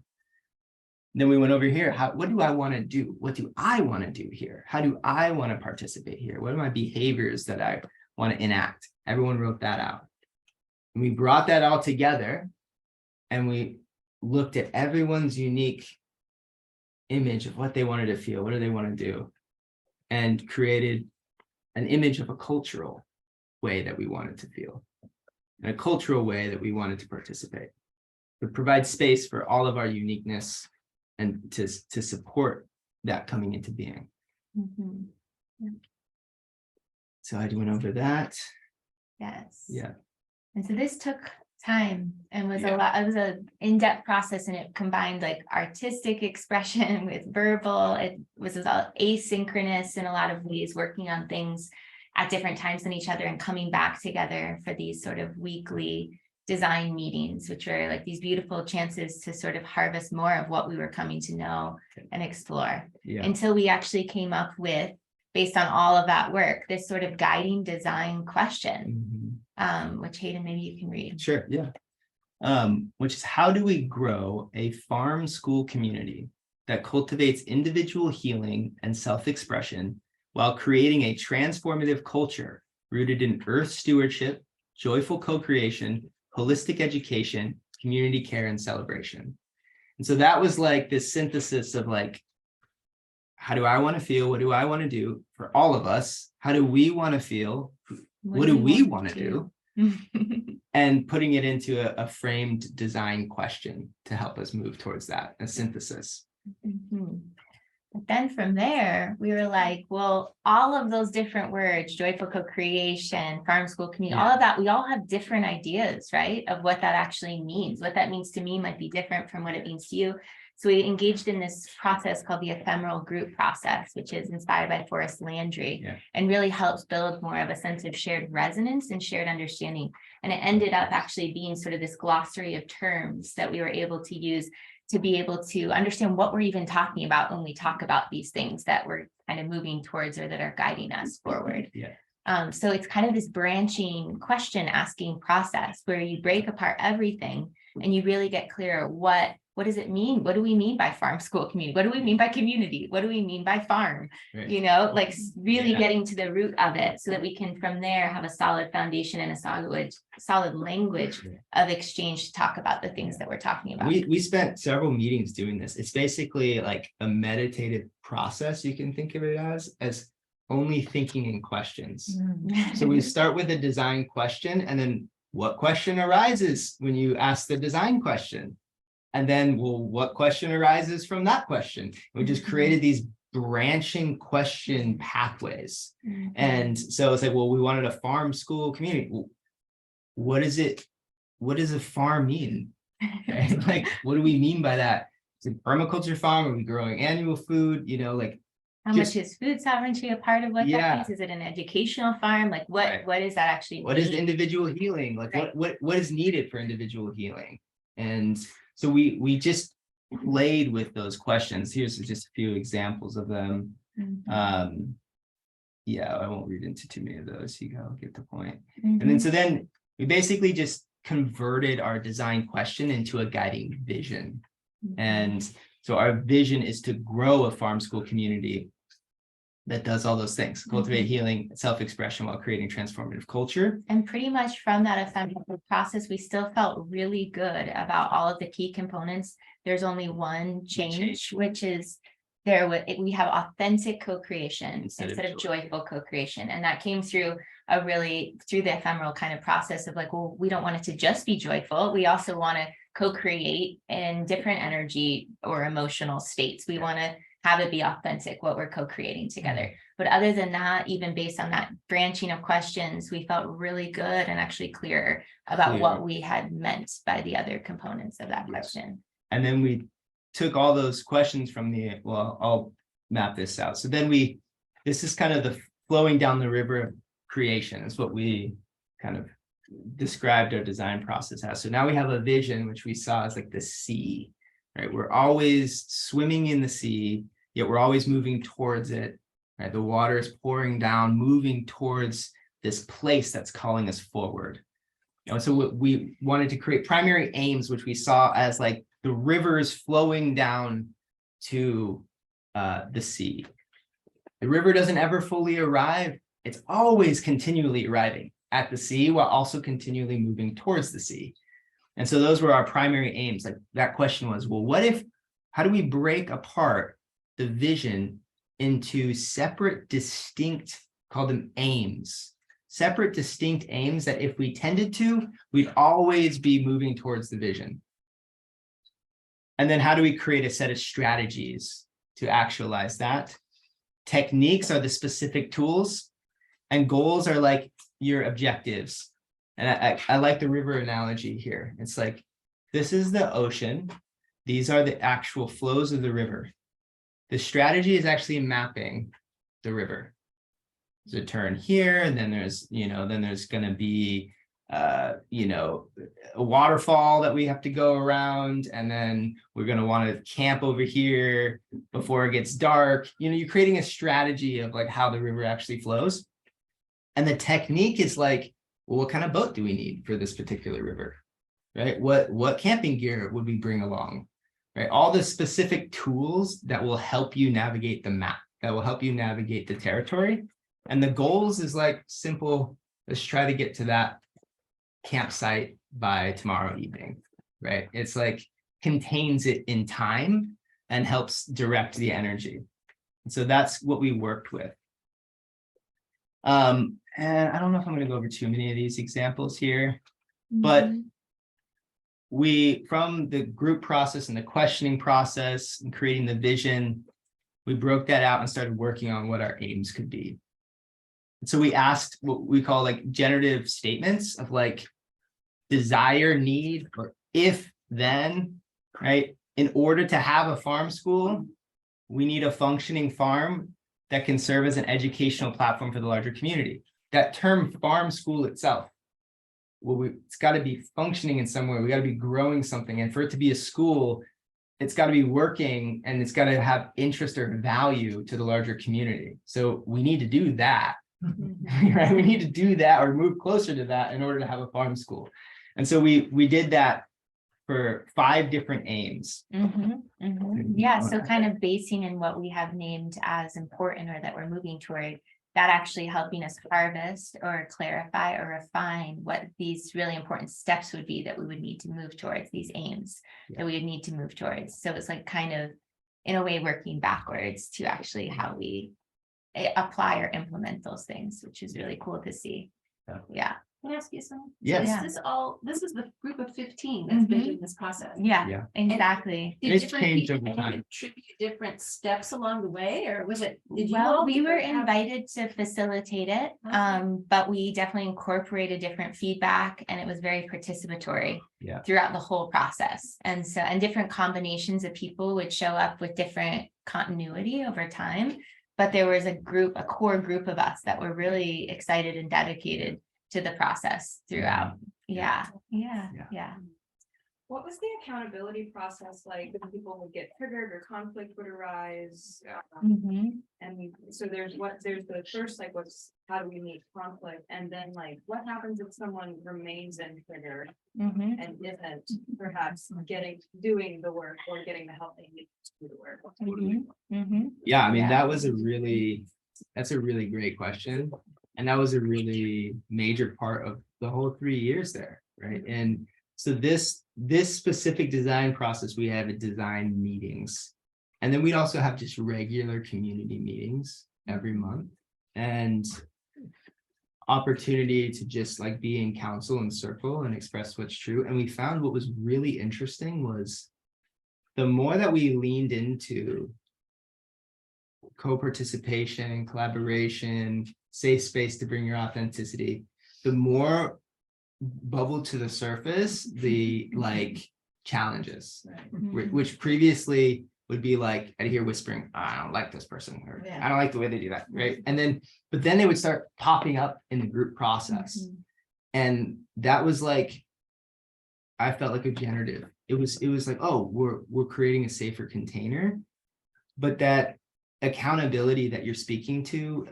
B: Then we went over here. What do I want to do? What do I want to do here? How do I want to participate here? What are my behaviors that I want to enact? Everyone wrote that out. And we brought that all together and we looked at everyone's unique image of what they wanted to feel. What do they want to do? And created an image of a cultural way that we wanted to feel, and a cultural way that we wanted to participate, to provide space for all of our uniqueness and to support that coming into being. So I went over that.
A: Yes.
B: Yeah. And
A: so this took time and was a lot. It was an in-depth process, and it combined like artistic expression with verbal. It was asynchronous in a lot of ways, working on things at different times than each other and coming back together for these sort of weekly design meetings, which were like these beautiful chances to sort of harvest more of what we were coming to know and explore, until we actually came up with, based on all of that work, this sort of guiding design question, which Hayden, maybe you can read.
B: Sure, yeah. Which is, how do we grow a farm school community that cultivates individual healing and self-expression while creating a transformative culture rooted in earth stewardship, joyful co-creation, holistic education, community care, and celebration? And so that was like this synthesis of like, how do I want to feel? What do I want to do for all of us? How do we want to feel? What do we want to do? And putting it into a framed design question to help us move towards that, a synthesis.
A: But then from there, we were like, well, all of those different words, joyful co-creation, farm school community, all of that, we all have different ideas, right, of what that actually means. What that means to me might be different from what it means to you. So we engaged in this process called the ephemeral group process, which is inspired by Forrest Landry, and really helps build more of a sense of shared resonance and shared understanding. And it ended up actually being sort of this glossary of terms that we were able to use to be able to understand what we're even talking about when we talk about these things that we're kind of moving towards or that are guiding us forward. So it's kind of this branching question asking process where you break apart everything and you really get clear what what does it mean? What do we mean by farm school community? What do we mean by community? What do we mean by farm?
B: Right.
A: You know, like really
B: Yeah.
A: getting to the root of it so that we can from there have a solid foundation and a solid language of exchange to talk about the things that we're talking about.
B: We spent several meetings doing this. It's basically like a meditative process. You can think of it as only thinking in questions. So we start with a design question, and then what question arises when you ask the design question? And then, well, what question arises from that question? We just created these branching question pathways. And so it's like, well, we wanted a farm school community. Well, what is it? What does a farm mean? Right? Like, what do we mean by that? Is it permaculture farm? Are we growing annual food? You know, like,
A: How much is food sovereignty a part of what
B: Yeah.
A: that means? Is it an educational farm? Like what,
B: Right.
A: what does that actually
B: what
A: mean?
B: is individual healing? Like,
A: Right.
B: what is needed for individual healing? And so we just played with those questions. Here's just a few examples of them. Yeah, I won't read into too many of those. You go get the point. And then so then we basically just converted our design question into a guiding vision. And so our vision is to grow a farm school community that does all those things, cultivate healing, self-expression while creating transformative culture.
A: And pretty much from that assembly process, we still felt really good about all of the key components. There's only one change, which is we have authentic co-creation instead of joyful co-creation. And that came through through the ephemeral kind of process of like, well, we don't want it to just be joyful. We also want to co-create in different energy or emotional states. We want to have it be authentic, what we're co-creating together. But other than that, even based on that branching of questions, we felt really good and actually clear about what we had meant by the other components of that question.
B: And then we took all those questions from I'll map this out. So then this is kind of the flowing down the river of creation. Is what we kind of described our design process as. So now we have a vision, which we saw as like the sea, right? We're always swimming in the sea, yet we're always moving towards it, right? The water is pouring down, moving towards this place that's calling us forward. So we wanted to create primary aims, which we saw as like the rivers flowing down to the sea. The river doesn't ever fully arrive. It's always continually arriving at the sea while also continually moving towards the sea. And so those were our primary aims. Like that question was, well, how do we break apart the vision into separate, distinct, call them aims, separate, distinct aims that if we tended to, we'd always be moving towards the vision. And then how do we create a set of strategies to actualize that? Techniques are the specific tools, and goals are like your objectives. And I like the river analogy here. It's like, this is the ocean. These are the actual flows of the river. The strategy is actually mapping the river. There's a turn here, and then there's going to be, a waterfall that we have to go around, and then we're going to want to camp over here before it gets dark. You're creating a strategy of like how the river actually flows. And the technique is like, well, what kind of boat do we need for this particular river, right? What camping gear would we bring along, right? All the specific tools that will help you navigate the map, that will help you navigate the territory. And the goals is like simple, let's try to get to that campsite by tomorrow evening, right? It's like contains it in time and helps direct the energy. And so that's what we worked with. And I don't know if I'm going to go over too many of these examples here, but from the group process and the questioning process and creating the vision, we broke that out and started working on what our aims could be. And so we asked what we call like generative statements of like desire, need, or if then, right? In order to have a farm school, we need a functioning farm that can serve as an educational platform for the larger community. That term farm school itself, it's got to be functioning in some way. We got to be growing something. And for it to be a school, it's got to be working, and it's got to have interest or value to the larger community. So we need to do that, right? We need to do that or move closer to that in order to have a farm school. And so we did that for 5 different aims.
A: Yeah, so kind of basing in what we have named as important or that we're moving toward, that actually helping us harvest or clarify or refine what these really important steps would be that we would need to move towards, these aims that we would need to move towards. So it's like kind of, in a way, working backwards to actually how we apply or implement those things, which is really cool to see. Yeah.
C: Can I ask you something?
B: Yes.
C: So this is the group of 15 that's been in this process.
A: Yeah,
B: Yeah.
A: exactly.
C: Did
B: It's
C: different
B: changed
C: people
B: over time.
C: contribute different steps along the way, or was it? Did you
A: Well,
C: all
A: we were
C: have-
A: invited to facilitate it,
C: Okay.
A: but we definitely incorporated different feedback, and it was very participatory
B: Yeah.
A: throughout the whole process. And so, and different combinations of people would show up with different continuity over time. But there was a core group of us that were really excited and dedicated to the process throughout. Yeah.
F: What was the accountability process like when people would get triggered or conflict would arise?
A: Mhm.
F: And so there's the first, like, how do we meet conflict? And then like, what happens if someone remains in trigger
A: Mhm.
F: and isn't perhaps doing the work or getting the help they need to do the work?
A: Mhm. Mhm.
B: Yeah, I mean,
A: Yeah.
B: that's a really great question. And that was a really major part of the whole 3 years there, right? And so this specific design process, we have design meetings. And then we'd also have just regular community meetings every month. And opportunity to just like be in council and circle and express what's true. And we found what was really interesting was the more that we leaned into co-participation, collaboration, safe space to bring your authenticity, the more bubbled to the surface the like challenges, which previously would be like, I'd hear whispering, I don't like this person, or I don't like the way they do that, right? And then, but then they would start popping up in the group process. And that was like, I felt like a generative. It was like, oh, we're creating a safer container, but that accountability that you're speaking to,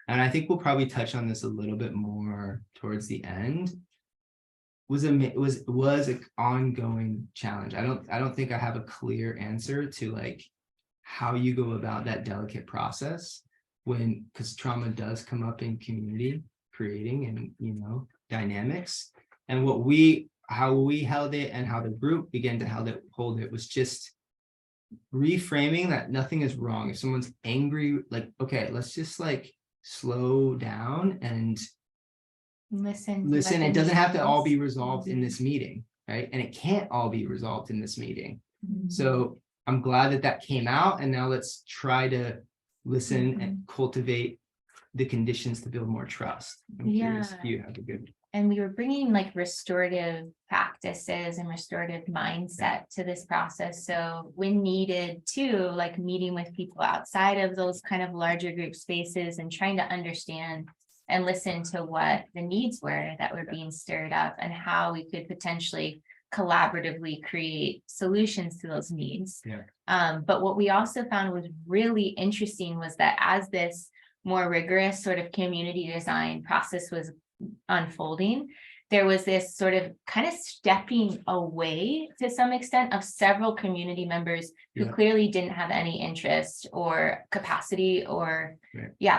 B: and I think we'll probably touch on this a little bit more towards the end, was an ongoing challenge. I don't think I have a clear answer to like how you go about that delicate process because trauma does come up in community creating and dynamics. And how we held it and how the group began to hold it was just reframing that nothing is wrong. If someone's angry, like, okay, let's just like slow down and listen. It doesn't have to all be resolved in this meeting, right? And it can't all be resolved in this meeting. So I'm glad that came out, and now let's try to listen and cultivate the conditions to build more trust. I'm curious if you have a good.
A: And we were bringing like restorative practices and restorative mindset to this process. So when needed too, like meeting with people outside of those kind of larger group spaces and trying to understand and listen to what the needs were that were being stirred up and how we could potentially collaboratively create solutions to those needs. But what we also found was really interesting was that as this more rigorous sort of community design process was unfolding, there was this sort of kind of stepping away to some extent of several community members who clearly didn't have any interest or capacity or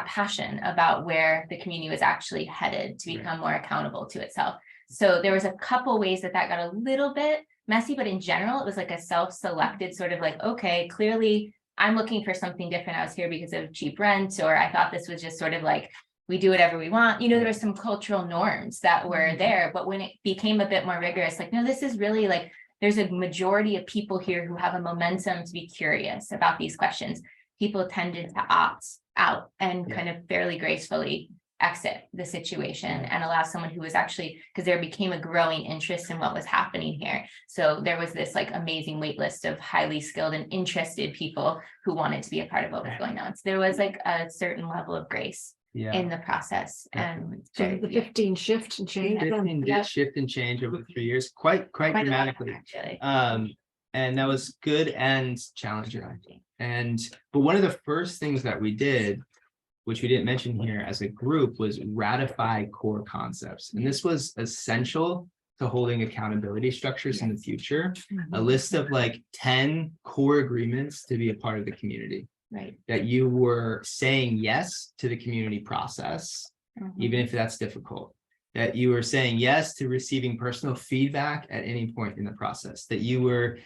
A: passion about where the community was actually headed to become more accountable to itself. So there was a couple ways that got a little bit messy, but in general, it was like a self-selected sort of like, okay, clearly I'm looking for something different. I was here because of cheap rent, or I thought this was just sort of like, we do whatever we want. There were some cultural norms that were there, but when it became a bit more rigorous, like, no, this is really like, there's a majority of people here who have a momentum to be curious about these questions. People tended to opt out and kind of fairly gracefully exit the situation and allow someone who was actually, because there became a growing interest in what was happening here. So there was this like amazing wait list of highly skilled and interested people who wanted to be a part of what was going on. So there was like a certain level of grace in the process. And
C: So the 15 shift and change.
B: 15 did shift and change over 3 years, quite dramatically.
A: Actually.
B: And that was good and challenging. But one of the first things that we did, which we didn't mention here as a group, was ratify core concepts. And this was essential to holding accountability structures in the future, a
A: Mhm.
B: list of like 10 core agreements to be a part of the community,
A: Right.
B: that you were saying yes to the community process,
A: Mhm.
B: even if that's difficult, that you were saying yes to receiving personal feedback at any point in the process, that you were,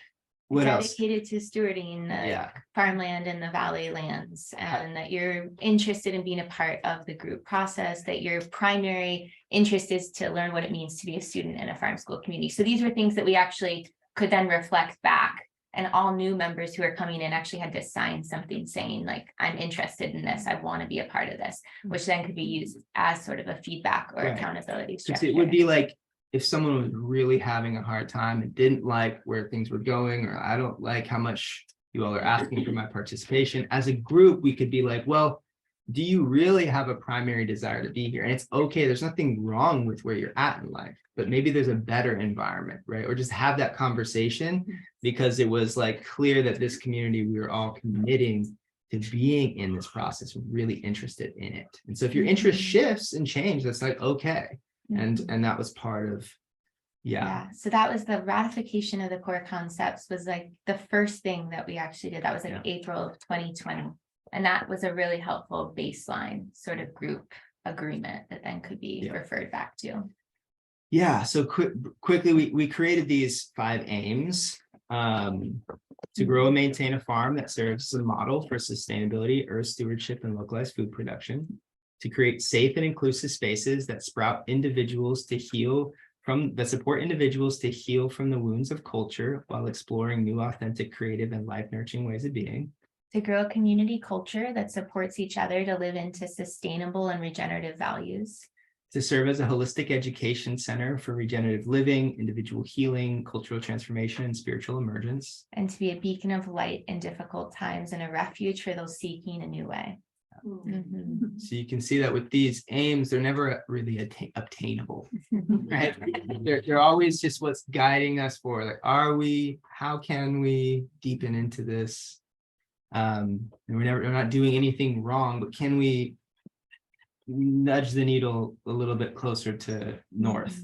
B: what else?
A: Dedicated to stewarding the
B: Yeah.
A: farmland and the valley lands, and that you're interested in being a part of the group process, that your primary interest is to learn what it means to be a student in a farm school community. So these were things that we actually could then reflect back, and all new members who are coming in actually had to sign something saying like, I'm interested in this, I want to be a part of this, which then could be used as sort of a feedback or
B: Right.
A: accountability
B: Because
A: structure.
B: it would be like if someone was really having a hard time and didn't like where things were going, or I don't like how much you all are asking for my participation, as a group, we could be like, well, do you really have a primary desire to be here? And it's okay, there's nothing wrong with where you're at in life, but maybe there's a better environment, right? Or just have that conversation, because it was like clear that this community, we were all committing to being in this process, really interested in it. And so if your interest shifts and change, that's like, okay. And that was part of, yeah.
A: So that was the ratification of the core concepts, was like the first thing that we actually did. That was like
B: Yeah.
A: April of 2020. And that was a really helpful baseline sort of group agreement that then could be
B: Yeah.
A: referred back to.
B: Yeah, so quickly, we created these 5 aims, to grow and maintain a farm that serves as a model for sustainability, earth stewardship, and localized food production, to create safe and inclusive spaces that support individuals to heal from the wounds of culture while exploring new, authentic, creative, and life-nurturing ways of being.
A: To grow a community culture that supports each other to live into sustainable and regenerative values.
B: To serve as a holistic education center for regenerative living, individual healing, cultural transformation, and spiritual emergence.
A: And to be a beacon of light in difficult times and a refuge for those seeking a new way. Mhm.
B: So you can see that with these aims, they're never really obtainable, right? They're always just what's guiding us for, like, how can we deepen into this? And we're not doing anything wrong, but can we nudge the needle a little bit closer to north?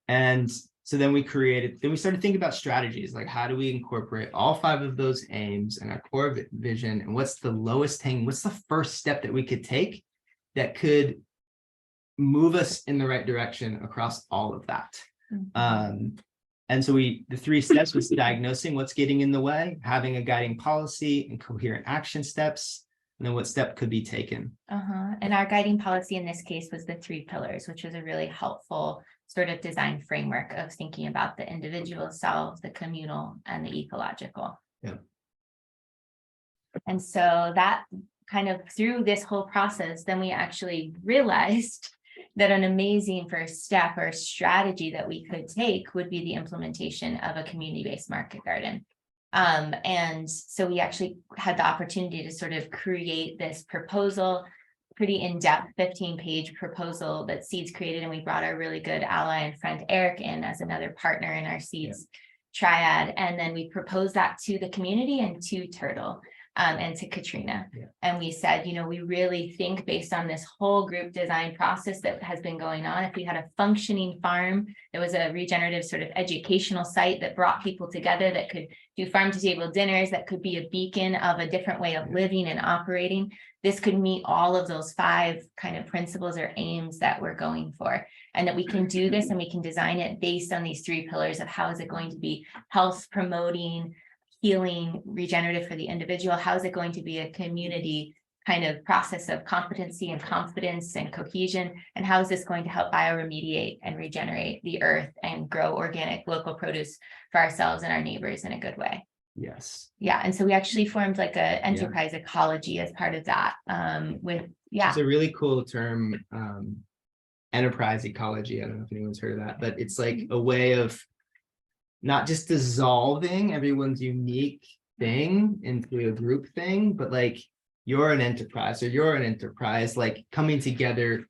B: And so then we started thinking about strategies, like how do we incorporate all 5 of those aims and our core vision, and what's the first step that we could take that could move us in the right direction across all of that. And so the 3 steps was diagnosing what's getting in the way, having a guiding policy and coherent action steps, and then what step could be taken.
A: And our guiding policy in this case was the 3 pillars, which was a really helpful sort of design framework of thinking about the individual self, the communal, and the ecological.
B: Yeah.
A: And so that kind of through this whole process, then we actually realized that an amazing first step or strategy that we could take would be the implementation of a community-based market garden. And so we actually had the opportunity to sort of create this proposal, pretty in-depth 15-page proposal that Seeds created, and we brought our really good ally and friend Eric in as another partner in our Seeds triad, and then we proposed that to the community and to Turtle and to Katrina. And we said, we really think based on this whole group design process that has been going on, if we had a functioning farm, there was a regenerative sort of educational site that brought people together, that could do farm to table dinners, that could be a beacon of a different way of living and operating. This could meet all of those 5 kind of principles or aims that we're going for, and that we can do this and we can design it based on these 3 pillars of how is it going to be health promoting, healing, regenerative for the individual, how is it going to be a community kind of process of competency and confidence and cohesion, and how is this going to help bioremediate and regenerate the earth and grow organic local produce for ourselves and our neighbors in a good way.
B: Yes.
A: Yeah, and so we actually formed like a enterprise ecology as part of that. It's
B: a really cool term, enterprise ecology. I don't know if anyone's heard of that, but it's like a way of not just dissolving everyone's unique thing into a group thing, but like you're an enterprise, like coming together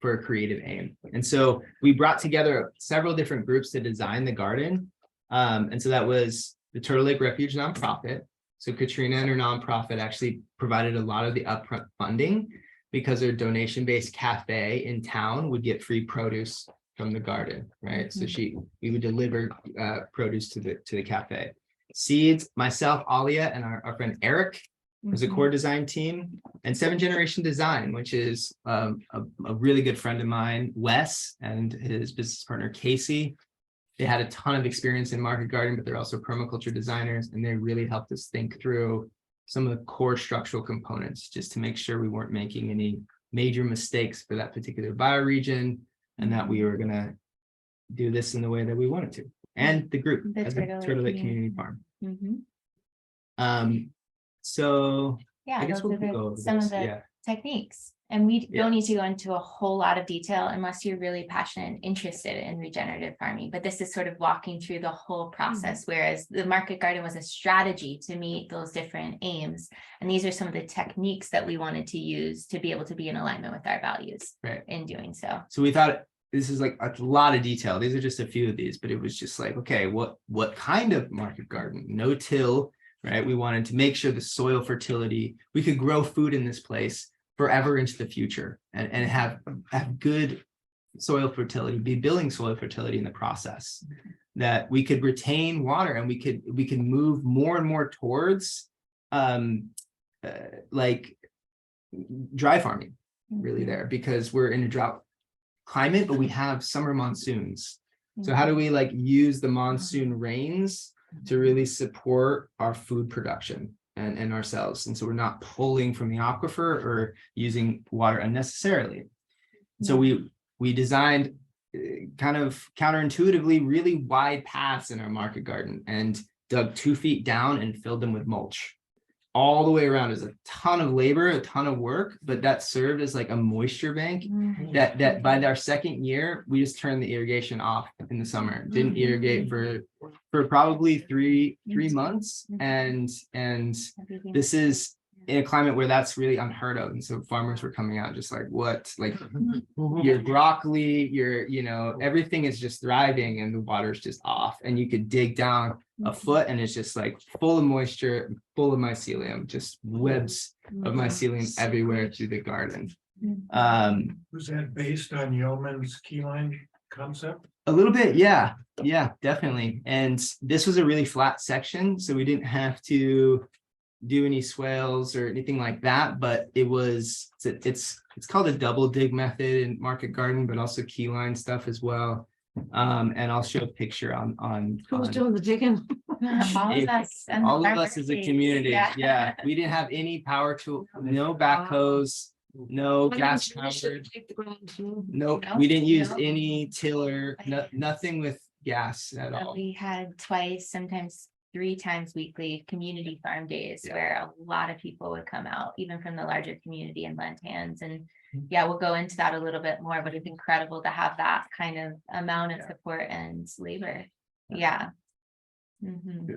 B: for a creative aim. And so we brought together several different groups to design the garden. And so that was the Turtle Lake Refuge nonprofit. So Katrina and her nonprofit actually provided a lot of the upfront funding, because their donation-based cafe in town would get free produce from the garden, right? So we would deliver produce to the cafe. Seeds, myself, Alia, and our friend Eric was a core design team, and 7th Generation Design, which is a really good friend of mine, Wes, and his business partner, Casey. They had a ton of experience in market garden, but they're also permaculture designers, and they really helped us think through some of the core structural components just to make sure we weren't making any major mistakes for that particular bioregion, and that we were going to do this in the way that we wanted to. And the group as a Turtle Lake Community Farm. So
A: Yeah,
B: I guess
A: those
B: we'll
A: are
B: go over
A: some of
B: this.
A: the
B: Yeah.
A: techniques. And we
B: Yeah.
A: don't need to go into a whole lot of detail unless you're really passionate and interested in regenerative farming. But this is sort of walking through the whole process, whereas the market garden was a strategy to meet those different aims. And these are some of the techniques that we wanted to use to be able to be in alignment with our values in doing so.
B: So we thought this is like a lot of detail. These are just a few of these, but it was just like, okay, what kind of market garden? No till, right? We wanted to make sure the soil fertility, we could grow food in this place forever into the future and have good soil fertility, be building soil fertility in the process, that we could retain water, and we could move more and more towards like dry farming really there, because we're in a drought climate, but we have summer monsoons. So how do we like use the monsoon rains to really support our food production and ourselves? And so we're not pulling from the aquifer or using water unnecessarily. So we designed kind of counterintuitively really wide paths in our market garden and dug 2 feet down and filled them with mulch all the way around. Is a ton of labor, a ton of work, but that served as like a moisture bank that by our second year, we just turned the irrigation off in the summer. Didn't irrigate for probably three months. And this is in a climate where that's really unheard of. And so farmers were coming out just like, what, like your broccoli, everything is just thriving and the water's just off. And you could dig down a foot and it's just like full of moisture, full of mycelium, just webs of mycelium everywhere through the garden.
G: Was that based on Yeoman's keyline concept?
B: A little bit, yeah, definitely. And this was a really flat section, so we didn't have to do any swales or anything like that, but it's called a double dig method in market garden, but also keyline stuff as well. And I'll show a picture on
C: Who's doing the digging?
A: All of us. And
B: all of
A: farmer
B: us as a
A: team.
B: community. Yeah, we didn't have any power tool, no backhoes, no gas powered. Nope, we didn't use any tiller, nothing with gas at all.
A: We had twice, sometimes 3 times weekly community farm days where a lot of people would come out, even from the larger community and lend hands. And we'll go into that a little bit more, but it's incredible to have that kind of amount of support and labor.
B: There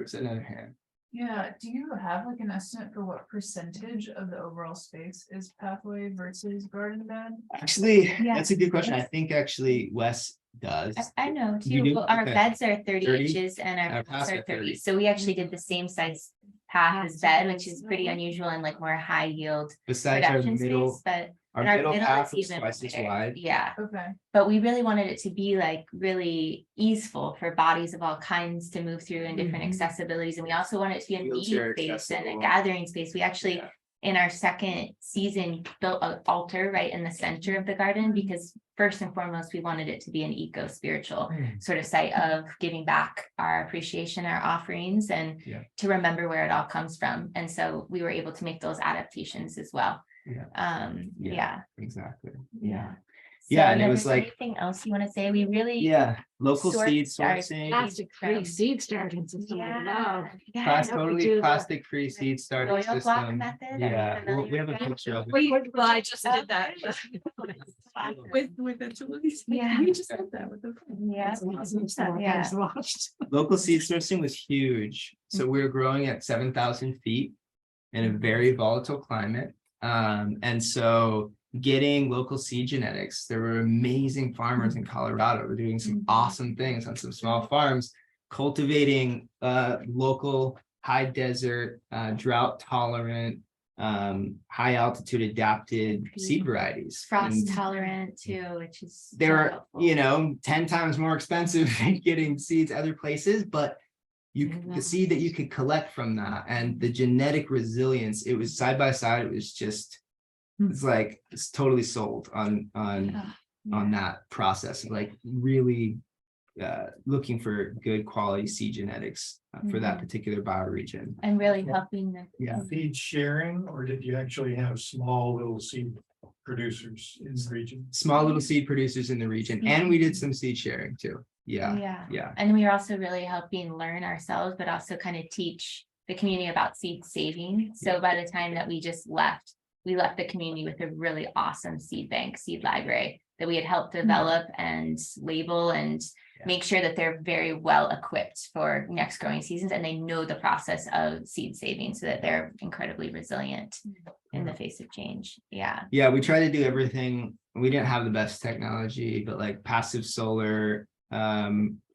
B: was another hand.
H: Yeah, do you have like an estimate for what percentage of the overall space is pathway versus garden bed?
B: Actually, that's a good question. I think actually Wes does.
A: I know
B: You
A: too.
B: do?
A: Well, our
B: Okay.
A: beds are 30
B: 30?
A: inches and our
B: Our
A: paths
B: paths
A: are
B: are
A: 30.
B: 30.
A: So we actually did the same size path as bed, which is pretty unusual and like more high yield
B: Besides our
A: production
B: middle,
A: space, but
B: our
A: and our
B: middle
A: middle
B: path
A: is
B: was
A: even
B: twice as
A: wider.
B: wide.
A: Yeah.
H: Okay.
A: But we really wanted it to be like really easeful for bodies of all kinds to move through and different accessibilities. And we also wanted it to be a meeting
B: Wheelchair
A: space and a
B: accessible.
A: gathering space. We actually, in our second season, built an altar right in the center of the garden because first and foremost, we wanted it to be an eco-spiritual sort of site of giving back our appreciation, our offerings, and to remember where it all comes from. And so we were able to make those adaptations as well.
B: Exactly.
A: So
B: Yeah, and it
A: then
B: was
A: is there
B: like-
A: anything else you want to say? We really
B: local
A: source
B: seed
A: our
B: sourcing.
C: Plastic-free seed starting system. Wow.
B: Totally plastic-free seed starting
A: Soil block
B: system.
A: method, are you
B: Yeah,
A: familiar
B: we have a
A: with that?
B: picture of it.
C: Well, I just did that.
H: With utilities.
A: Yeah.
H: We just did that with the.
A: Yeah.
C: I just watched.
B: Local seed sourcing was huge. So we were growing at 7,000 feet in a very volatile climate. And so getting local seed genetics, there were amazing farmers in Colorado who were doing some awesome things on some small farms, cultivating local high desert, drought tolerant high altitude adapted seed varieties.
A: Frost
B: And
A: tolerant too, which is. so
B: they're,
A: helpful.
B: 10 times more expensive than getting seeds other places, but the seed that you could collect from that and the genetic resilience, it was side by side. It was just, it's totally sold on that process, like really looking for good quality seed genetics for that particular bioregion.
A: And really helping the.
B: Yeah.
G: Feed sharing, or did you actually have small little seed producers in the region?
B: Small little seed producers in the region, and we did some seed sharing too. Yeah.
A: And we were also really helping learn ourselves, but also kind of teach the community about seed saving. So by the time that we just left, we left the community with a really awesome seed bank, seed library that we had helped develop and label and make sure that they're very well equipped for next growing seasons, and they know the process of seed saving so that they're incredibly resilient in the face of change. Yeah,
B: we try to do everything. We didn't have the best technology, but like passive solar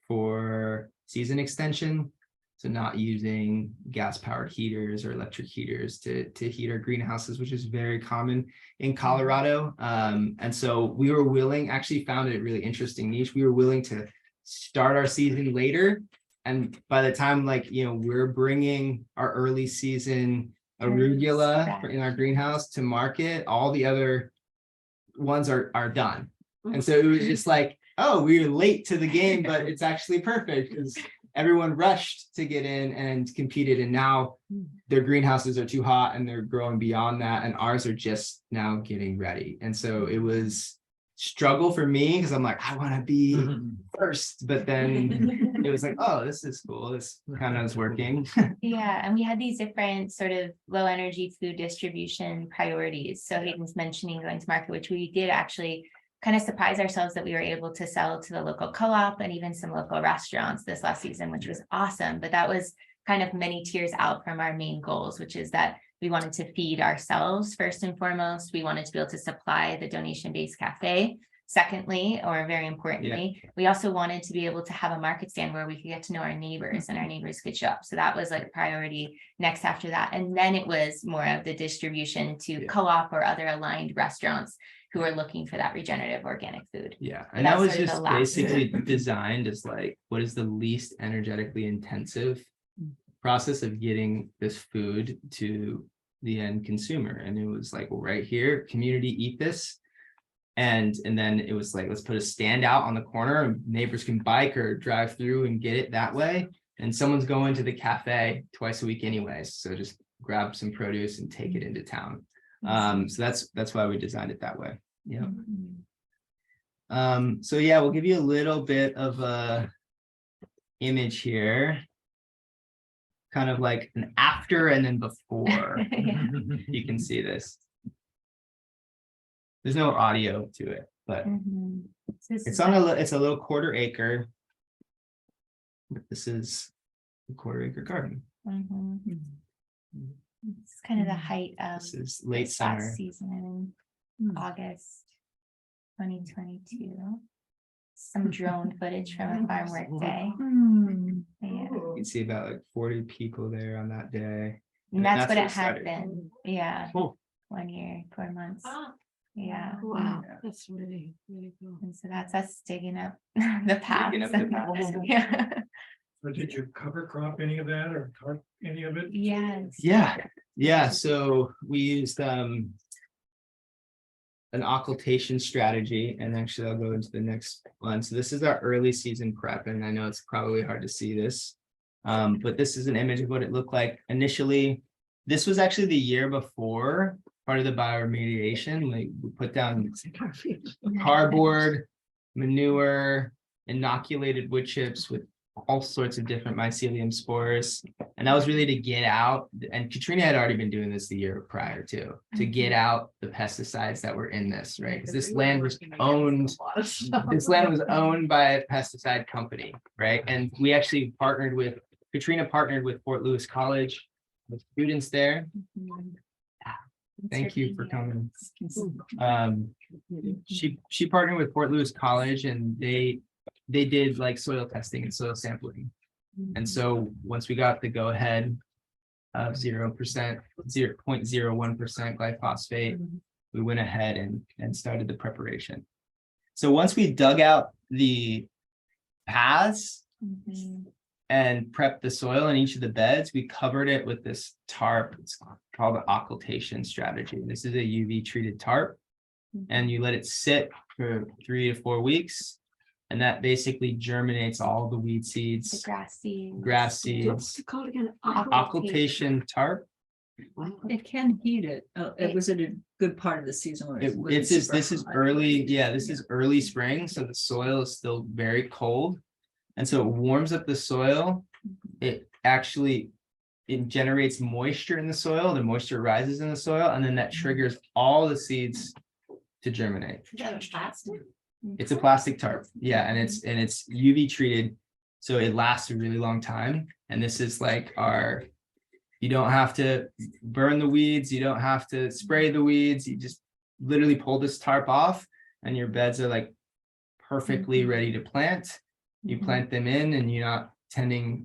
B: for season extension, so not using gas powered heaters or electric heaters to heat our greenhouses, which is very common in Colorado. And so we were willing, actually found it a really interesting niche. We were willing to start our season later, and by the time we're bringing our early season arugula in our greenhouse to market, all the other ones are done. And so it was just like, oh, we were late to the game, but it's actually perfect because everyone rushed to get in and competed, and now their greenhouses are too hot and they're growing beyond that, and ours are just now getting ready. And so it was struggle for me because I'm like, I want to be first, but then it was like, oh, this is cool, this kind of is working.
A: Yeah, and we had these different sort of low energy food distribution priorities. So Hayden's mentioning going to market, which we did actually kind of surprise ourselves that we were able to sell to the local co-op and even some local restaurants this last season, which was awesome. But that was kind of many tiers out from our main goals, which is that we wanted to feed ourselves first and foremost. We wanted to be able to supply the donation-based cafe. Secondly, or very importantly, we also wanted to be able to have a market stand where we could get to know our neighbors and our neighbors could show up. So that was like priority next after that. And then it was more of the distribution to co-op or other aligned restaurants who are looking for that regenerative organic food.
B: Yeah, and that was just basically designed as like, what is the least energetically intensive process of getting this food to the end consumer? And it was like, well, right here, community eat this. And then it was like, let's put a stand out on the corner and neighbors can bike or drive through and get it that way. And someone's going to the cafe twice a week anyways. So just grab some produce and take it into town. So that's why we designed it that way. Yeah. So yeah, we'll give you a little bit of a image here, kind of like an after and then before. You can see this. There's no audio to it, but it's a little quarter acre. This is a quarter acre garden.
A: It's kind of the height of
B: this is late summer
A: season in August 2022. Some drone footage from a farm work day. Yeah.
B: You can see about like 40 people there on that day.
A: And that's what it
B: started.
A: had been. Yeah.
B: Cool.
A: 1 year, 4 months. Yeah.
C: Wow, that's really, really cool.
A: And so that's us digging up the path.
B: Digging up the paths.
A: Yeah.
G: Or did you cover crop any of that or tarp any of it?
A: Yes.
B: Yeah. So we used an occultation strategy, and actually I'll go into the next one. So this is our early season prep, and I know it's probably hard to see this, but this is an image of what it looked like initially. This was actually the year before part of the bioremediation. We put down cardboard, manure, inoculated wood chips with all sorts of different mycelium spores. And that was really to get out, and Katrina had already been doing this the year prior to get out the pesticides that were in this, right? Because this land was owned by a pesticide company, right? And we actually Katrina partnered with Fort Lewis College, with students there. Thank you for coming. She partnered with Fort Lewis College, and they did like soil testing and soil sampling. And so once we got the go ahead of 0%, 0.01% glyphosate, we went ahead and started the preparation. So once we dug out the paths and prepped the soil in each of the beds, we covered it with this tarp. It's called the occultation strategy. This is a UV treated tarp, and you let it sit for 3 to 4 weeks, and that basically germinates all the weed
A: The
B: seeds,
A: grass seeds.
B: grass seeds.
C: What's it called again?
B: Occultation tarp.
C: It can heat it. It was at a good part of the season. Where it wasn't
B: This
C: super
B: is
C: hot.
B: early, yeah, this is early spring, so the soil is still very cold. And so it warms up the soil. It actually, it generates moisture in the soil, the moisture rises in the soil, and then that triggers all the seeds to germinate.
C: Is that a plastic?
B: It's a plastic tarp, yeah, and it's UV treated, so it lasts a really long time. And this is like our, you don't have to burn the weeds, you don't have to spray the weeds, you just literally pull this tarp off, and your beds are like perfectly ready to plant. You plant them in, and you're not tending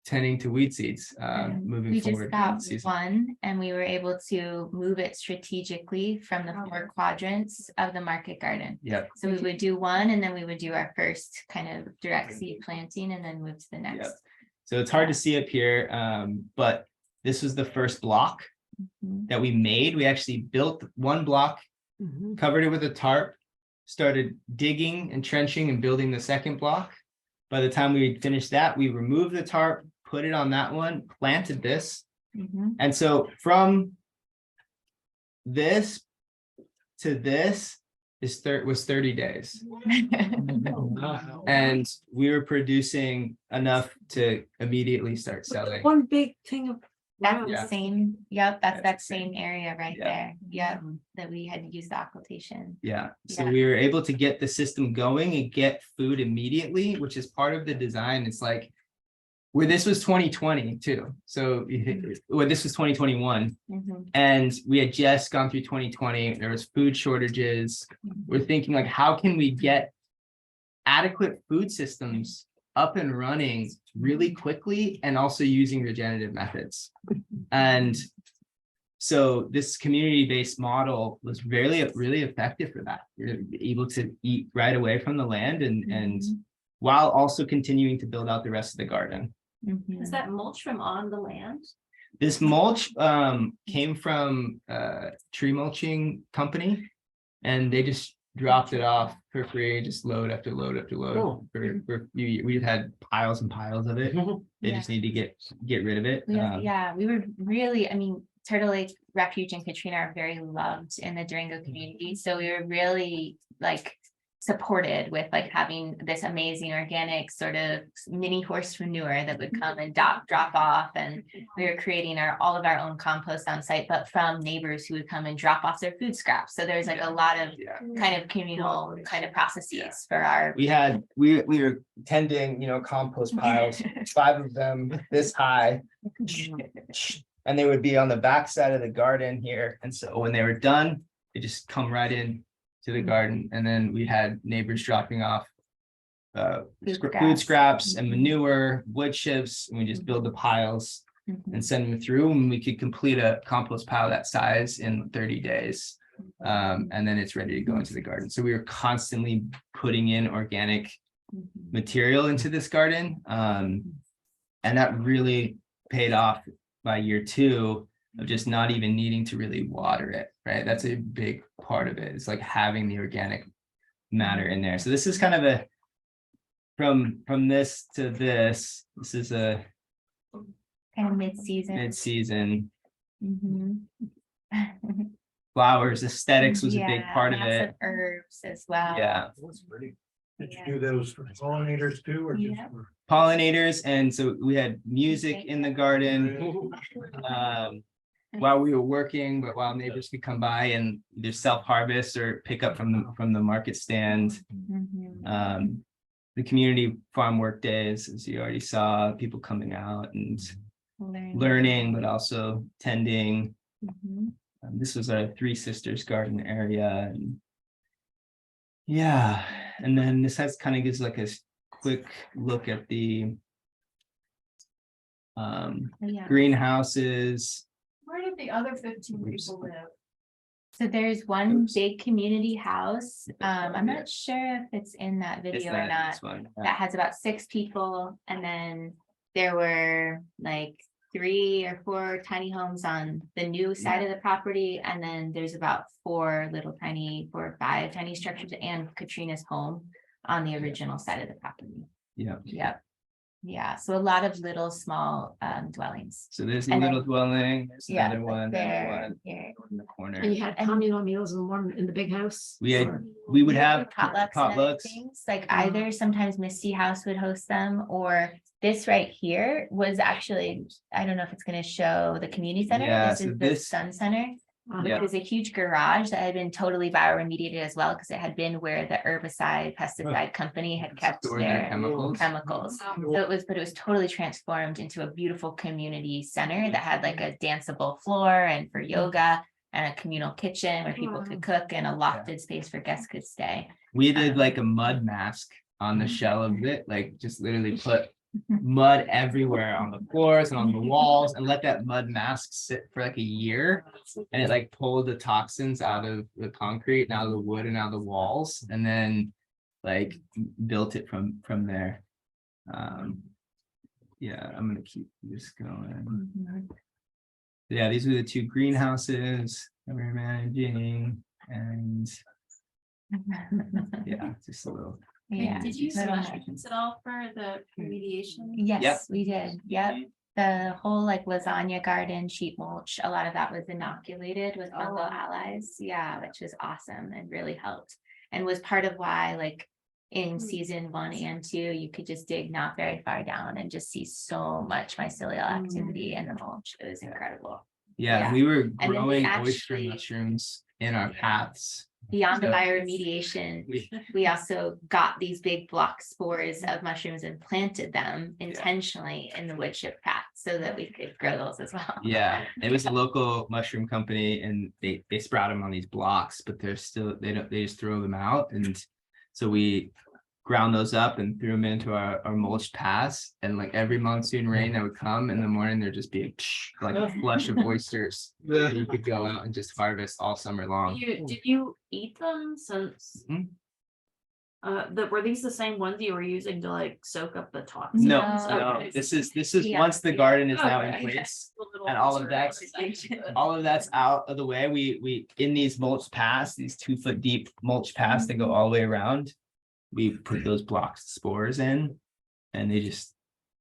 B: to weed seeds moving
A: We
B: forward.
A: just got
B: in the season.
A: one, and we were able to move it strategically from the 4 quadrants of the market garden.
B: Yep.
A: So we would do one, and then we would do our first kind of direct seed planting, and then move to the next.
B: So it's hard to see up here, but this was the first block that we made. We actually built one block, covered it with a tarp, started digging and trenching and building the second block. By the time we finished that, we removed the tarp, put it on that one, planted this. And so from this to this was 30 days. And we were producing enough to immediately start selling.
C: One big thing of.
A: That's
B: Yeah.
A: the same, yep, that's
B: That's
A: that
B: the same.
A: same area right
B: Yeah.
A: there, yep, that we had used the occultation.
B: Yeah, so
A: Yeah.
B: we were able to get the system going and get food immediately, which is part of the design. It's like where this was 2020 too. So well, this was 2021, and we had just gone through 2020. There was food shortages. We're thinking like, how can we get adequate food systems up and running really quickly, and also using regenerative methods? And so this community-based model was really effective for that. You're able to eat right away from the land, and while also continuing to build out the rest of the garden.
C: Is that mulch from on the land?
B: This mulch came from a tree mulching company, and they just dropped it off for free, just load after load after load.
E: Oh.
B: We've had piles and piles of it. They just need to get rid of it.
A: Yeah, we were really, I mean, Turtle Lake Refuge and Katrina are very loved in the Durango community, so we were really like supported with like having this amazing organic sort of mini horse manure that would come and drop off, and we were creating all of our own compost on site, but from neighbors who would come and drop off their food scraps. So there's like a lot of kind of communal kind of processes for our.
B: We were tending, compost piles, 5 of them this high, and they would be on the back side of the garden here. And so when they were done, they just come right in to the garden. And then we had neighbors dropping off food scraps and manure, wood chips, and we just build the piles and send them through, and we could complete a compost pile that size in 30 days. And then it's ready to go into the garden. So we were constantly putting in organic material into this garden. And that really paid off by year 2 of just not even needing to really water it, right? That's a big part of it. It's like having the organic matter in there. So this is kind of a, from this to this is a
A: kind of mid-season.
B: mid-season. Flowers, aesthetics was a big part of
A: massive
B: it.
A: Herbs as well.
B: Yeah.
G: That's pretty. Did you do those for pollinators too, or just
A: Yeah.
G: for?
B: Pollinators, and so we had music in the garden while we were working, but while neighbors could come by and either self-harvest or pick up from the market stand. The community farm work days, as you already saw, people coming out and learning, but also tending. This was a Three Sisters garden area, and yeah, and then this has kind of gives like a quick look at the
A: Yeah.
B: greenhouses.
H: Where did the other 15 people live?
A: So there's one big community house. I'm not sure if it's in that
B: It's
A: video or
B: that
A: not.
B: this one.
A: That has about 6 people, and then there were like 3 or 4 tiny homes on the new side of the property, and then there's about 4 or 5 tiny structures and Katrina's home on the original side of the property.
B: Yeah.
A: Yep. Yeah, so a lot of little small dwellings.
B: So there's a
A: And then-
B: little dwelling, there's
A: Yeah,
B: another one,
A: there,
B: another one
A: here.
B: in the corner.
D: And you had communal meals in one in the big house?
B: We had,
D: Or-
B: we would
A: We
B: have
A: do potlucks and other
B: potlucks.
A: things, like either sometimes Misty House would host them, or this right here was actually, I don't know if it's gonna show the community center.
B: Yeah,
A: This
B: so
A: is the
B: this-
A: Sun Center, which
B: Yeah.
A: is a huge garage that had been totally bioremediated as well, because it had been where the herbicide pesticide company had kept
B: Store their
A: their
B: chemicals.
A: chemicals. So it was, but it was totally transformed into a beautiful community center that had like a danceable floor and for yoga and a communal kitchen where people could cook, and a lofted space for guests could stay.
B: We did like a mud mask on the shell of it, like just literally put mud everywhere on the floors and on the walls, and let that mud mask sit for like a year. And it like pulled the toxins out of the concrete and out of the wood and out of the walls, and then like built it from there. Yeah, I'm gonna keep this going. Yeah, these are the 2 greenhouses that we're managing, and yeah, just a little.
A: Yeah.
I: Did you use
A: little
I: mushrooms at all for the remediation?
A: Yes, we did. Yep. The whole like lasagna garden, sheet mulch, a lot of that was inoculated with fungal allies. Yeah, which was awesome and really helped. And was part of why like in season 1 and 2, you could just dig not very far down and just see so much mycelial activity in the mulch. It was incredible.
B: Yeah,
A: Yeah.
B: we were
A: then we
B: growing oyster
A: actually-
B: mushrooms in our paths.
A: Beyond the
B: So-
A: bioremediation,
B: We-
A: we also got these big block spores of mushrooms and planted them intentionally in the wood chip path so that we could grow those as well.
B: Yeah, it was a local mushroom company, and they sprout them on these blocks, but they're still, they just throw them out. And so we ground those up and threw them into our mulched paths, and like every monsoon rain that would come in the morning, there'd just be like a flush of oysters that you could go out and just harvest all summer long.
I: Did you eat them since?
B: Mhm.
I: Were these the same ones you were using to like soak up the toxins?
B: No,
A: No.
B: no,
I: Okay.
B: this is
A: Yeah.
B: once the garden is now in
I: Okay.
B: place.
I: The little
B: And all of
I: sort
B: that's- All of that's out of the way. We in these mulch paths, these 2-foot deep mulch paths that go all the way around. We put those blocks of spores in, and they just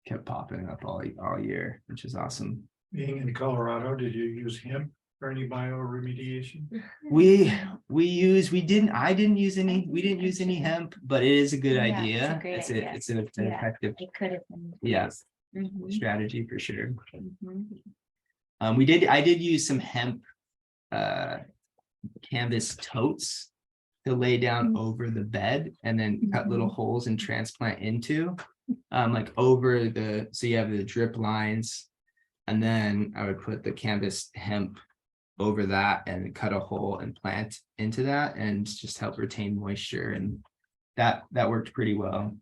B: kept popping up all year, which is awesome.
G: Being in Colorado, did you use hemp for any bioremediation?
B: I didn't use any hemp, but it is a good
A: Yeah, it's a
B: idea.
A: great
B: It's
A: idea.
B: it's an
A: Yeah.
B: effective
A: It could have been.
B: Yeah.
A: Mhm,
B: strategy for sure.
A: mhm.
B: I did use some hemp canvas totes to lay down over the bed, and then cut little holes and transplant into, like over so you have the drip lines, and then I would put the canvas hemp over that and cut a hole and plant into that, and just help retain moisture, and that worked pretty well.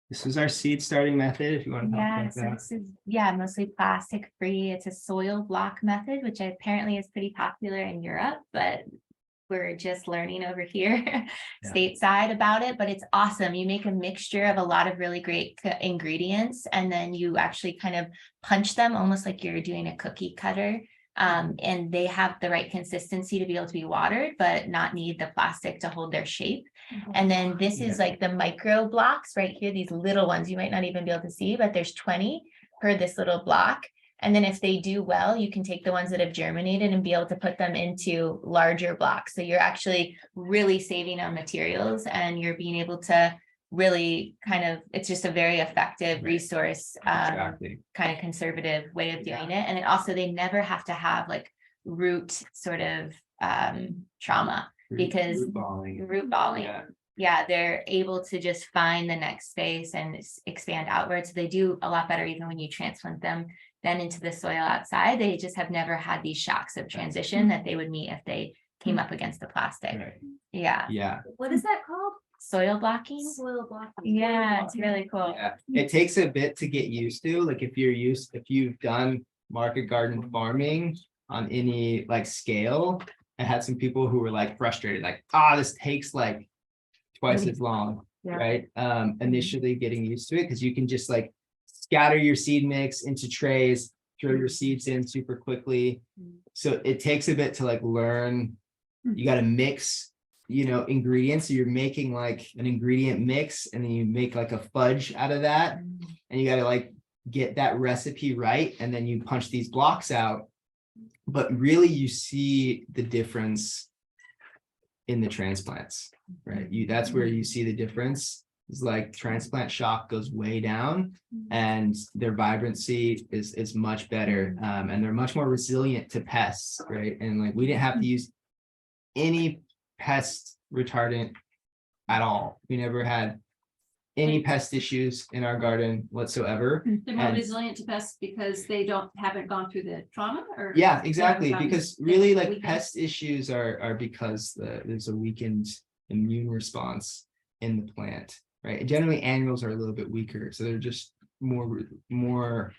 B: This is our seed starting method, if you want to talk
A: Yeah,
B: about
A: so
B: that.
A: this is, mostly plastic free. It's a soil block method, which apparently is pretty popular in Europe, but we're just learning over here stateside about it, but it's awesome. You make a mixture of a lot of really great ingredients, and then you actually kind of punch them almost like you're doing a cookie cutter. And they have the right consistency to be able to be watered, but not need the plastic to hold their shape. And then this is like the micro blocks right here, these little ones you might not even be able to see, but there's 20 per this little block. And then if they do well, you can take the ones that have germinated and be able to put them into larger blocks. So you're actually really saving on materials, and you're being able to really it's just a very effective resource,
B: Exactly.
A: kind of conservative way of doing it. And it also, they never have to have like root sort of trauma, because root balling. Yeah, they're able to just find the next space and expand outwards. They do a lot better even when you transplant them then into the soil outside. They just have never had these shocks of transition that they would meet if they came up against the plastic.
B: Right.
A: Yeah,
B: Yeah.
F: What is that called?
A: soil blocking.
F: Soil blocking.
A: Yeah, it's really cool.
B: Yeah, it takes a bit to get used to, like if you've done market garden farming on any like scale. I had some people who were like frustrated, like, this takes like twice as long,
F: Yeah.
B: right? Initially getting used to it, because you can just like scatter your seed mix into trays, throw your seeds in super quickly. So it takes a bit to like learn. You got to mix, ingredients. So you're making like an ingredient mix, and then you make like a fudge out of that, and you got to like get that recipe right, and then you punch these blocks out. But really you see the difference in the transplants, right? That's where you see the difference. Is like transplant shock goes way down, and their vibrancy is much better, and they're much more resilient to pests, right? And like we didn't have to use any pest retardant at all. We never had any pest issues in our garden whatsoever.
I: They're more
B: And-
I: resilient to pests because they haven't gone through the trauma, or?
B: Yeah, exactly.
I: Yeah,
B: Because
I: yeah,
B: really like
I: weakened.
B: pest issues are because there's a weakened immune response in the plant, right? And generally annuals are a little bit weaker, so they're just more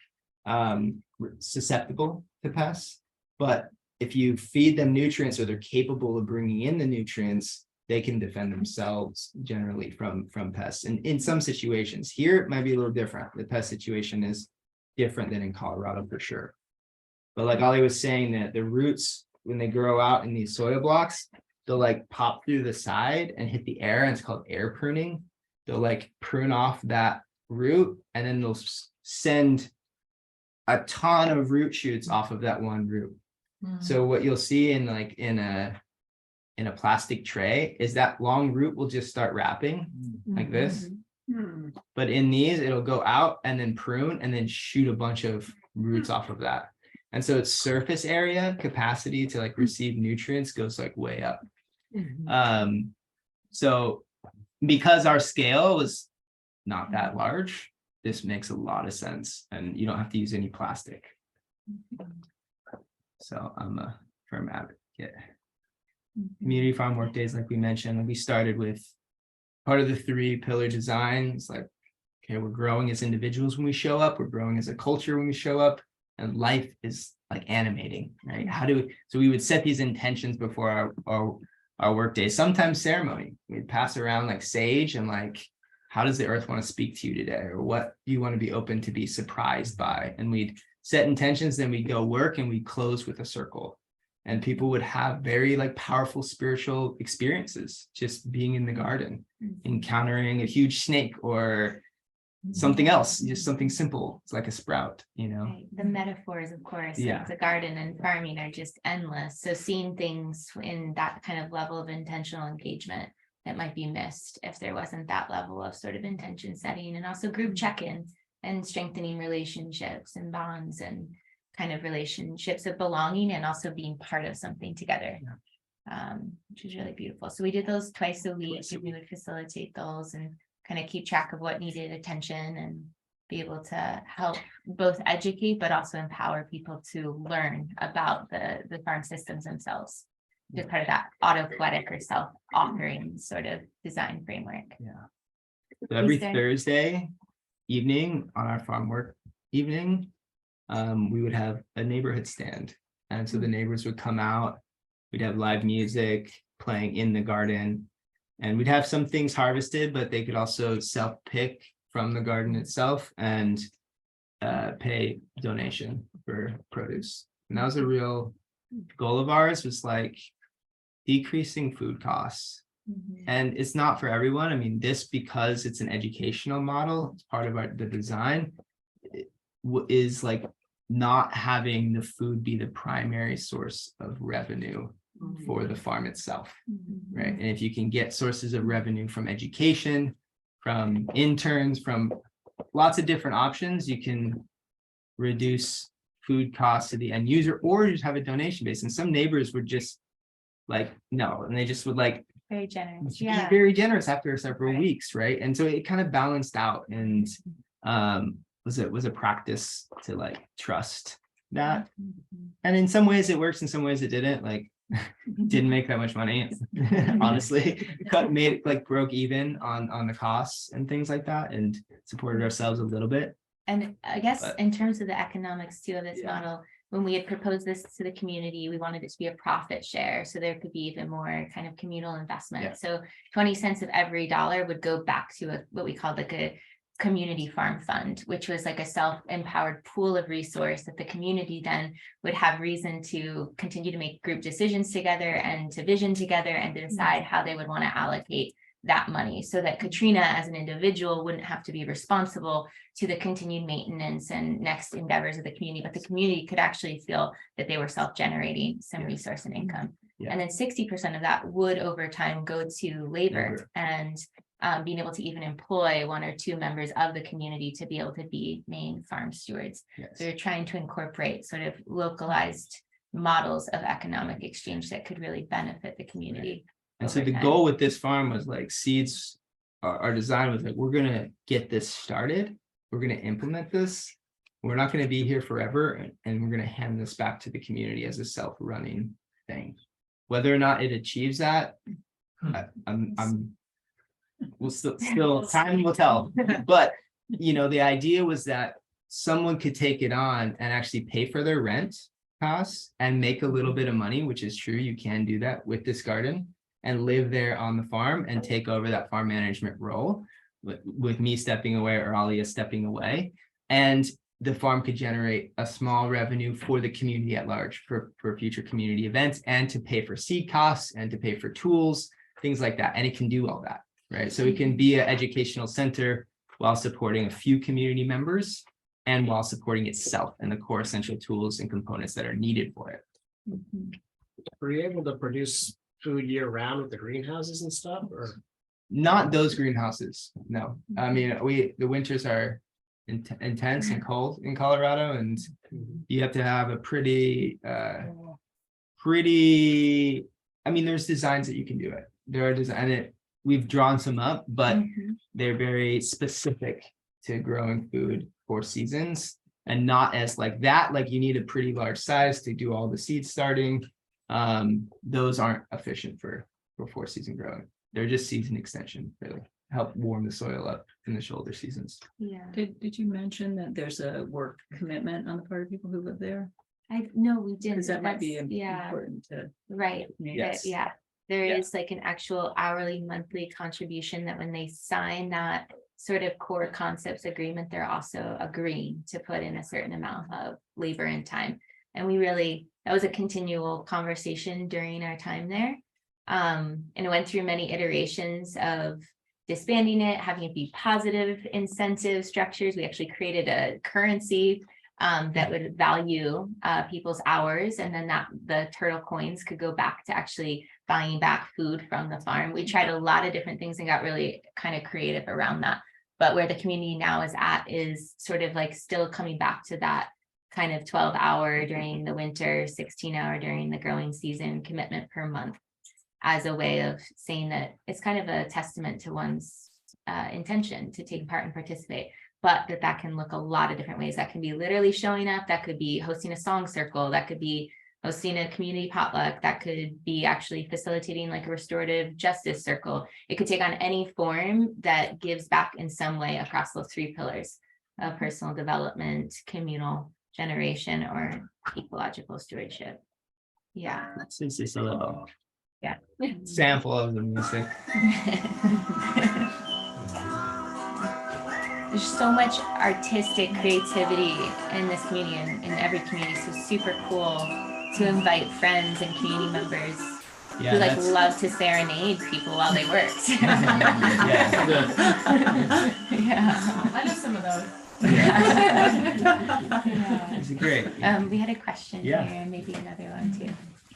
B: susceptible to pests. But if you feed them nutrients, or they're capable of bringing in the nutrients, they can defend themselves generally from pests. And in some situations, here it might be a little different. The pest situation is different than in Colorado for sure. But like Alia was saying, that the roots, when they grow out in these soil blocks, they'll like pop through the side and hit the air, and it's called air pruning. They'll like prune off that root, and then they'll send a ton of root shoots off of that one root. So what you'll see in a plastic tray is that long root will just start wrapping like this. But in these, it'll go out and then prune and then shoot a bunch of roots off of that. And so its surface area capacity to like receive nutrients goes like way up. So because our scale was not that large, this makes a lot of sense, and you don't have to use any plastic. So I'm a firm advocate. Community farm work days, like we mentioned, we started with part of the 3-pillar design. It's like, okay, we're growing as individuals when we show up, we're growing as a culture when we show up, and life is like animating, right? So we would set these intentions before our work days, sometimes ceremony. We'd pass around like sage, and like, how does the earth want to speak to you today? Or what do you want to be open to be surprised by? And we'd set intentions, then we'd go work, and we'd close with a circle. And people would have very like powerful spiritual experiences just being in the garden, encountering a huge snake or something else, just something simple. It's like a sprout,
A: Right. The metaphors, of course,
B: Yeah.
A: of the garden and farming are just endless. So seeing things in that kind of level of intentional engagement that might be missed if there wasn't that level of sort of intention setting, and also group check-in and strengthening relationships and bonds and kind of relationships of belonging, and also being part of something together, which is really beautiful. So we did those twice a week, and we would facilitate those and kind of keep track of what needed attention, and be able to help both educate but also empower people to learn about the farm systems themselves. Just part of that autopoietic or self-authoring sort of design framework.
B: So every
A: Easter.
B: Thursday evening on our farm work evening, we would have a neighborhood stand. And so the neighbors would come out, we'd have live music playing in the garden, and we'd have some things harvested, but they could also self-pick from the garden itself and pay donation for produce. And that was a real goal of ours, was like decreasing food costs. And it's not for everyone. I mean, this, because it's an educational model, it's part of the design, is like not having the food be the primary source of revenue for the farm itself, right? And if you can get sources of revenue from education, from interns, from lots of different options, you can reduce food costs to the end user, or just have a donation base. And some neighbors would just like, no, and they just would like
A: Very generous.
B: be
A: Yeah.
B: very generous after several
A: Right.
B: weeks, right? And so it kind of balanced out, and was a practice to like trust that. And in some ways it works, in some ways it didn't. Like Didn't make that much money, honestly. Made it like broke even on the costs and things like that, and supported ourselves a little bit.
A: And I guess
B: But-
A: in terms of the economics too of this
B: Yeah.
A: model, when we had proposed this to the community, we wanted it to be a profit share. So there could be even more kind of communal investment.
B: Yeah.
A: So 20 cents of every dollar would go back to what we called like a community farm fund, which was like a self-empowered pool of resource that the community then would have reason to continue to make group decisions together and to vision together and to decide how they would want to allocate that money, so that Katrina as an individual wouldn't have to be responsible to the continued maintenance and next endeavors of the community, but the community could actually feel that they were self-generating some resource and income.
B: Yeah.
A: And then 60% of that would over time go to labor
B: Labor.
A: and being able to even employ 1 or 2 members of the community to be able to be main farm stewards.
B: Yes.
A: So we're trying to incorporate sort of localized models of economic exchange that could really benefit the community.
B: And so
A: over
B: the
A: time.
B: goal with this farm was like seeds, our design was like, we're gonna get this started. We're gonna implement this. We're not gonna be here forever, and we're gonna hand this back to the community as a self-running thing. Whether or not it achieves that, we'll still time will tell. But you know, the idea was that someone could take it on and actually pay for their rent costs and make a little bit of money, which is true. You can do that with this garden and live there on the farm and take over that farm management role with me stepping away or Alia stepping away. And the farm could generate a small revenue for the community at large for future community events and to pay for seed costs and to pay for tools, things like that. And it can do all that, right? So it can be an educational center while supporting a few community members and while supporting itself and the core essential tools and components that are needed for it.
E: Were you able to produce food year round with the greenhouses and stuff, or?
B: Not those greenhouses, no. I mean, the winters are intense and cold in Colorado, and you have to have a pretty, I mean, there's designs that you can do it. There are design, we've drawn some up, but they're very specific to growing food for seasons and not as like that, like you need a pretty large size to do all the seed starting. Those aren't efficient for 4-season growing. They're just season extension, really help warm the soil up in the shoulder seasons.
A: Yeah,
C: Did you mention that there's a work commitment on the part of people who live there?
A: no, we didn't.
C: Because that might be
A: That's- yeah,
C: important to.
A: right.
B: Yes.
A: Yeah, there
C: Yeah.
A: is like an actual hourly monthly contribution that when they sign that sort of core concepts agreement, they're also agreeing to put in a certain amount of labor and time. And that was a continual conversation during our time there. And it went through many iterations of disbanding it, having it be positive incentive structures. We actually created a currency that would value people's hours, and then the turtle coins could go back to actually buying back food from the farm. We tried a lot of different things and got really kind of creative around that. But where the community now is at is sort of like still coming back to that kind of 12-hour during the winter, 16-hour during the growing season commitment per month, as a way of saying that it's kind of a testament to one's intention to take part and participate, but that can look a lot of different ways. That can be literally showing up, that could be hosting a song circle, that could be hosting a community potluck, that could be actually facilitating like a restorative justice circle. It could take on any form that gives back in some way across those 3 pillars of personal development, communal generation, or ecological stewardship. Yeah.
B: This is a little
A: Yeah.
B: sample of the music.
A: There's so much artistic creativity in this community and in every community. So super cool to invite friends and community members
B: Yeah,
A: who like
B: that's-
A: love to serenade people while they worked.
B: Yeah.
A: Yeah.
H: I know some of those.
A: Yeah.
B: It's great.
A: We had a question
B: Yeah.
A: here, and maybe another one too.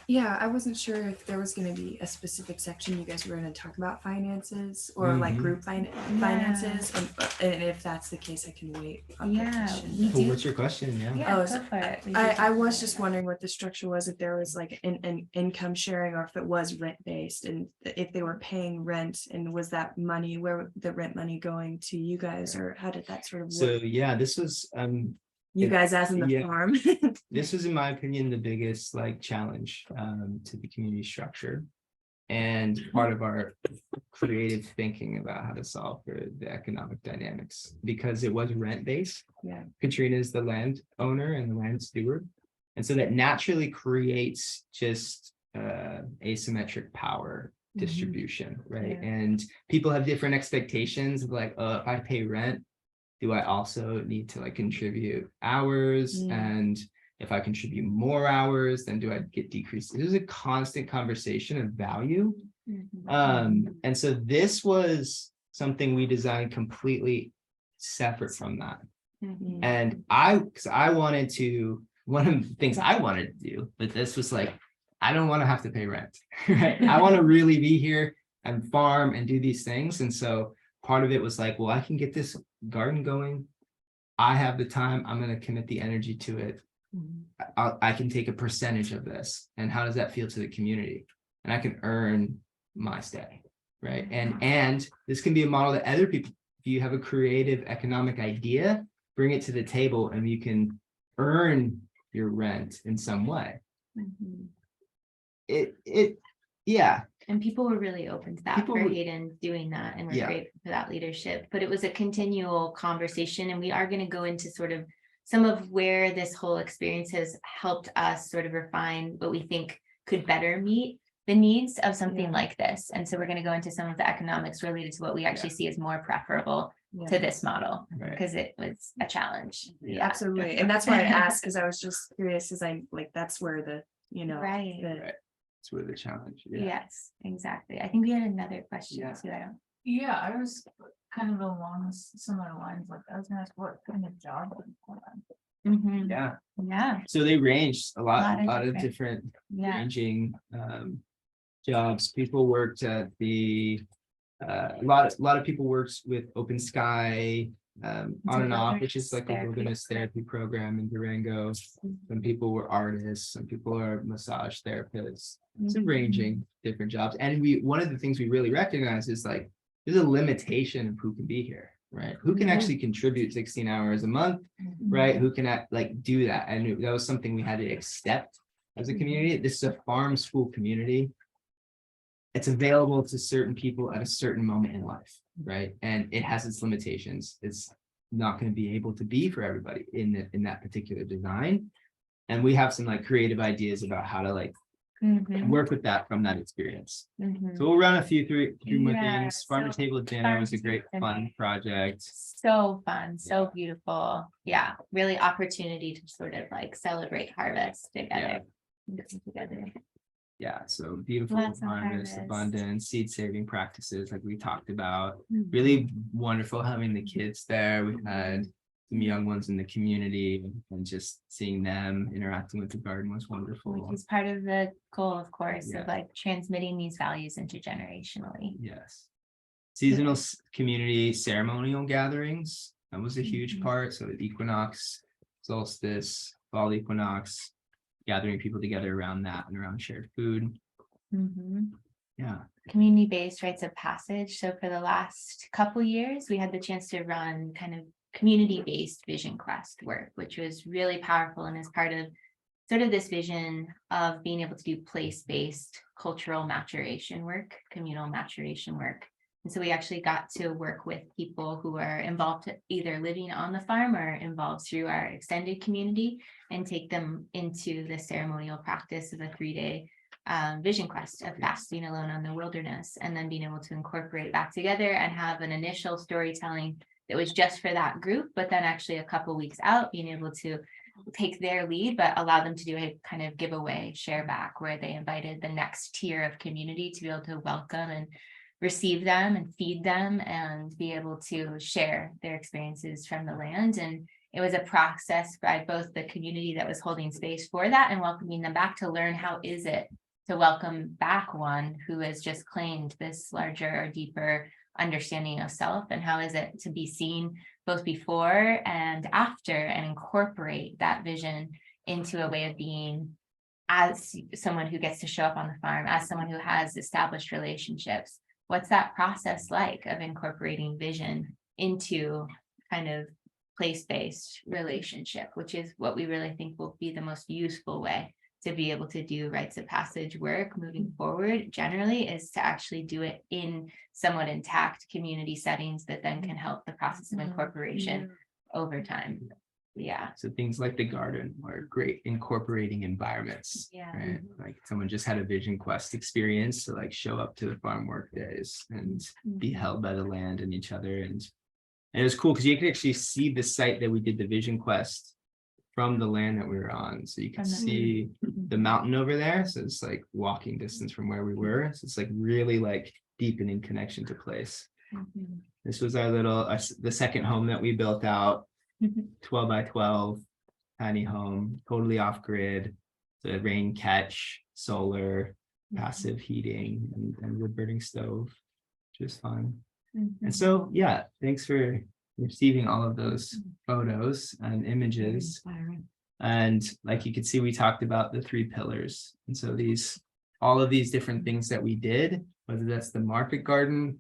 J: Yeah, I wasn't sure if there was going to be a specific section you guys were going to talk about finances or like
B: Mhm.
J: group finances, and if that's the case, I can wait. on the
A: Yeah,
J: question.
A: we
B: Oh,
A: do.
B: what's your question? Yeah.
A: Yeah,
J: Oh,
A: go
J: so
A: for it. We
J: I
A: do.
J: was just wondering what the structure was, if there was like an income sharing or if it was rent based, and if they were paying rent, and was that money, where the rent money going to you guys, or how did that sort of
B: So
J: work?
B: yeah, this was
J: You
B: It-
J: guys as in the
B: yeah.
J: farm.
B: This was, in my opinion, the biggest like challenge to the community structure. And part of our creative thinking about how to solve for the economic dynamics, because it was rent-based.
J: Yeah.
B: Katrina is the land owner and the land steward. And so that naturally creates just asymmetric power distribution, right?
J: Yeah.
B: And people have different expectations of like, if I pay rent, do I also need to like contribute hours? And if I contribute more hours, then do I get decreased? It was a constant conversation of value. And so this was something we designed completely separate from that. And because I wanted to, one of the things I wanted to do, but this was like, I don't want to have to pay rent, right? I want to really be here and farm and do these things. And so part of it was like, well, I can get this garden going. I have the time, I'm going to commit the energy to it. I can take a percentage of this. And how does that feel to the community? And I can earn my stay, right? And this can be a model that other people, if you have a creative economic idea, bring it to the table and you can earn your rent in some way. Yeah.
A: And people were really open to that
B: People
A: for
B: were-
A: Hayden doing that, and we're
B: Yeah.
A: grateful for that leadership. But it was a continual conversation, and we are going to go into sort of some of where this whole experience has helped us sort of refine what we think could better meet the needs of something like this. And so we're going to go into some of the economics related to what we actually see as more preferable to this model,
B: Right.
A: because it was a challenge. Yeah,
J: Absolutely. And that's why I asked, because I was just curious, because I'm like, that's where the,
A: right.
J: the
B: That's where the challenge.
A: Yes, exactly. I think we had another question
B: Yeah.
A: too. I don't.
H: Yeah, I was kind of along similar lines, like I was gonna ask what kind of job. would you want?
A: Mhm.
B: Yeah.
A: Yeah,
B: So they ranged a lot of
A: different.
B: different
A: yeah.
B: ranging jobs. People worked at the a lot of people worked with Open Sky on and off, which is like a
A: Therapy.
B: wilderness therapy program in Durango. Some people were artists, some people are massage therapists. It's a ranging different jobs. And one of the things we really recognize is like there's a limitation of who can be here, right? Who can actually contribute 16 hours a month, right? Who can like do that? And that was something we had to accept as a community. This is a farm school community. It's available to certain people at a certain moment in life, right? And it has its limitations. It's not going to be able to be for everybody in that particular design. And we have some like creative ideas about how to like work with that from that experience. So we'll run through more
A: Yeah,
B: things. Farm to
A: so
B: Table Dinner was a
A: farm to
B: great
A: table
B: fun project.
A: So fun, so beautiful. Yeah, really opportunity to sort of like celebrate harvest together.
B: Yeah, so beautiful
A: Lots of
B: harvest,
A: harvest.
B: abundance, seed saving practices like we talked about.
A: Mhm.
B: Really wonderful having the kids there. We had some young ones in the community and just seeing them interacting with the garden was wonderful.
A: Which is part of the goal, of course,
B: Yeah.
A: of like transmitting these values intergenerationally.
B: Yes. Seasonal community ceremonial gatherings. That was a huge part. So equinox, solstice, fall equinox, gathering people together around that and around shared food. Yeah.
A: Community-based rites of passage. So for the last couple years, we had the chance to run kind of community-based vision quest work, which was really powerful and is part of sort of this vision of being able to do place-based cultural maturation work, communal maturation work. And so we actually got to work with people who are involved either living on the farm or involved through our extended community and take them into the ceremonial practice of a 3-day vision quest of fasting alone on the wilderness, and then being able to incorporate that together and have an initial storytelling that was just for that group, but then actually a couple weeks out being able to take their lead, but allow them to do a kind of giveaway, share back, where they invited the next tier of community to be able to welcome and receive them and feed them and be able to share their experiences from the land. And it was a process by both the community that was holding space for that and welcoming them back to learn how is it to welcome back one who has just claimed this larger, deeper understanding of self, and how is it to be seen both before and after and incorporate that vision into a way of being as someone who gets to show up on the farm, as someone who has established relationships. What's that process like of incorporating vision into kind of place-based relationship, which is what we really think will be the most useful way to be able to do rites of passage work moving forward generally, is to actually do it in somewhat intact community settings that then can help the process of incorporation over time. Yeah.
B: So things like the garden are great incorporating environments.
A: Yeah.
B: Right. Like someone just had a vision quest experience to like show up to the farm work days and be held by the land and each other. And it was cool because you could actually see the site that we did the vision quest from the land that we were on. So you can see the mountain over there. So it's like walking distance from where we were. So it's like really like deepening connection to place. This was our little, the second home that we built out. 12 by 12 tiny home, totally off grid, the rain catch, solar, passive heating, and wood burning stove, which is fun. And so, yeah, thanks for receiving all of those photos and images. And like you can see, we talked about the 3 pillars. And so all of these different things that we did, whether that's the market garden,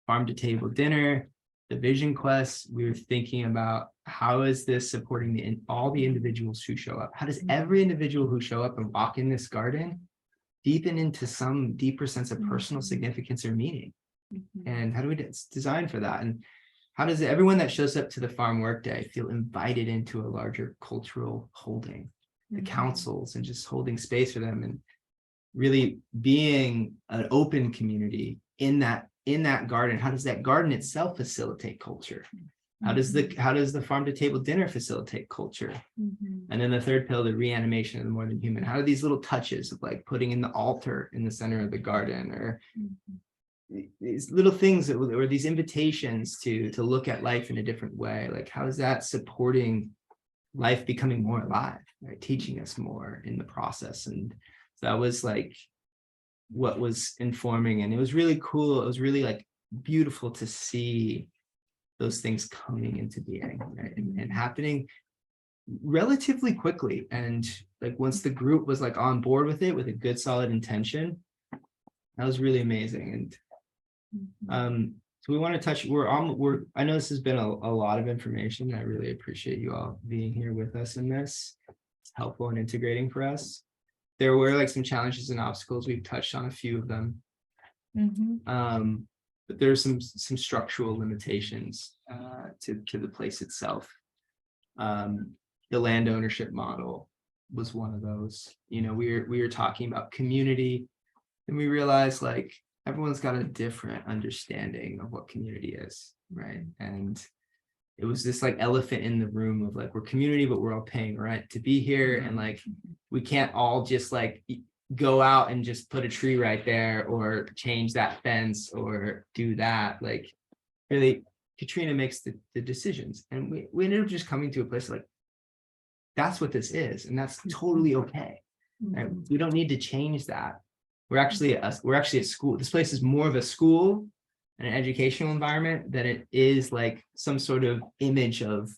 B: farm to table dinner, the vision quest, we were thinking about how is this supporting all the individuals who show up? How does every individual who show up and walk in this garden deepen into some deeper sense of personal significance or meaning? And how do we design for that? And how does everyone that shows up to the farm workday feel invited into a larger cultural holding, the councils, and just holding space for them and really being an open community in that garden? How does that garden itself facilitate culture? How does the farm to table dinner facilitate culture? And then the 3rd pillar, the reanimation of the more than human. How do these little touches of like putting in the altar in the center of the garden, or these little things or these invitations to look at life in a different way, like how is that supporting life becoming more alive, right? Teaching us more in the process. And so that was like what was informing, and it was really cool. It was really like beautiful to see those things coming into being, right? and happening relatively quickly. And like once the group was like on board with it with a good solid intention, that was really amazing. And so we want to touch, I know this has been a lot of information. I really appreciate you all being here with us in this. It's helpful and integrating for us. There were like some challenges and obstacles. We've touched on a few of them. But there's some structural limitations to the place itself. The land ownership model was one of those. You know, we were talking about community, and we realized like everyone's got a different understanding of what community is, right? And it was this like elephant in the room of like, we're community, but we're all paying rent to be here, and like we can't all just like go out and just put a tree right there or change that fence or do that. Like really, Katrina makes the decisions, and we ended up just coming to a place like that's what this is, and that's totally okay. And we don't need to change that. We're actually a school. This place is more of a school and an educational environment than it is like some sort of image of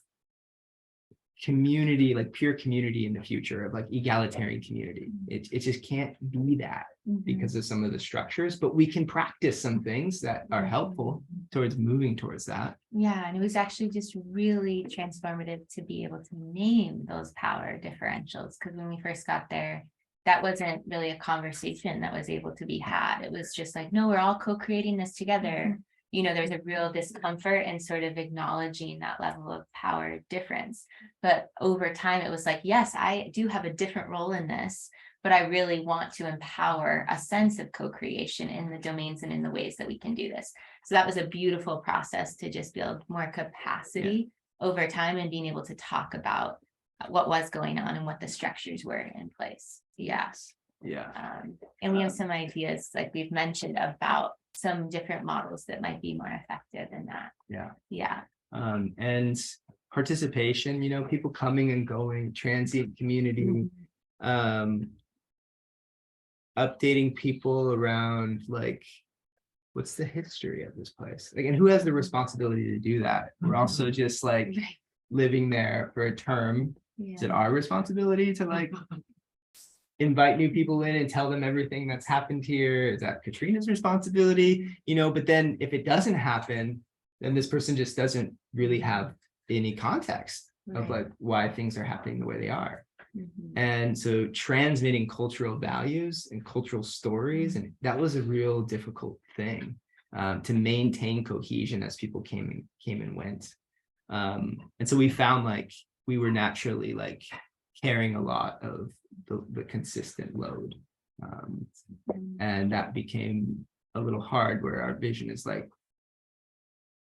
B: community, like pure community in the future, of like egalitarian community. It just can't be that because of some of the structures, but we can practice some things that are helpful towards moving towards that.
A: Yeah, and it was actually just really transformative to be able to name those power differentials, because when we first got there, that wasn't really a conversation that was able to be had. It was just like, no, we're all co-creating this together. You know, there's a real discomfort in sort of acknowledging that level of power difference. But over time, it was like, yes, I do have a different role in this, but I really want to empower a sense of co-creation in the domains and in the ways that we can do this. So that was a beautiful process to just build more capacity over time and being able to talk about what was going on and what the structures were in place. Yes.
B: Yeah.
A: And we have some ideas, like we've mentioned, about some different models that might be more effective in that. Yeah.
B: And participation, you know, people coming and going, transient community, updating people around like, what's the history of this place? Like, and who has the responsibility to do that? We're also just like living there for a term. Is it our responsibility to like invite new people in and tell them everything that's happened here? Is that Katrina's responsibility? You know, but then if it doesn't happen, then this person just doesn't really have any context of
A: Right.
B: like why things are happening the way they are.
A: Mhm.
B: And so transmitting cultural values and cultural stories, and that was a real difficult thing, to maintain cohesion as people came and went. And so we found like we were naturally like carrying a lot of the consistent load. And that became a little hard, where our vision is like,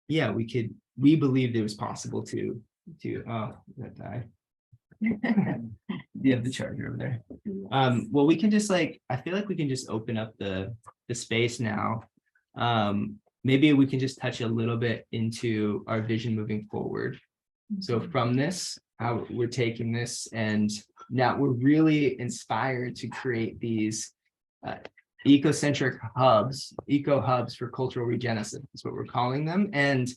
B: yeah, we believed it was possible to that died. You have the charger over there. Well, we can just like, I feel like we can just open up the space now. Maybe we can just touch a little bit into our vision moving forward. So from this, how we're taking this, and now we're really inspired to create these ecocentric hubs, eco hubs for cultural regenesis is what we're calling them, and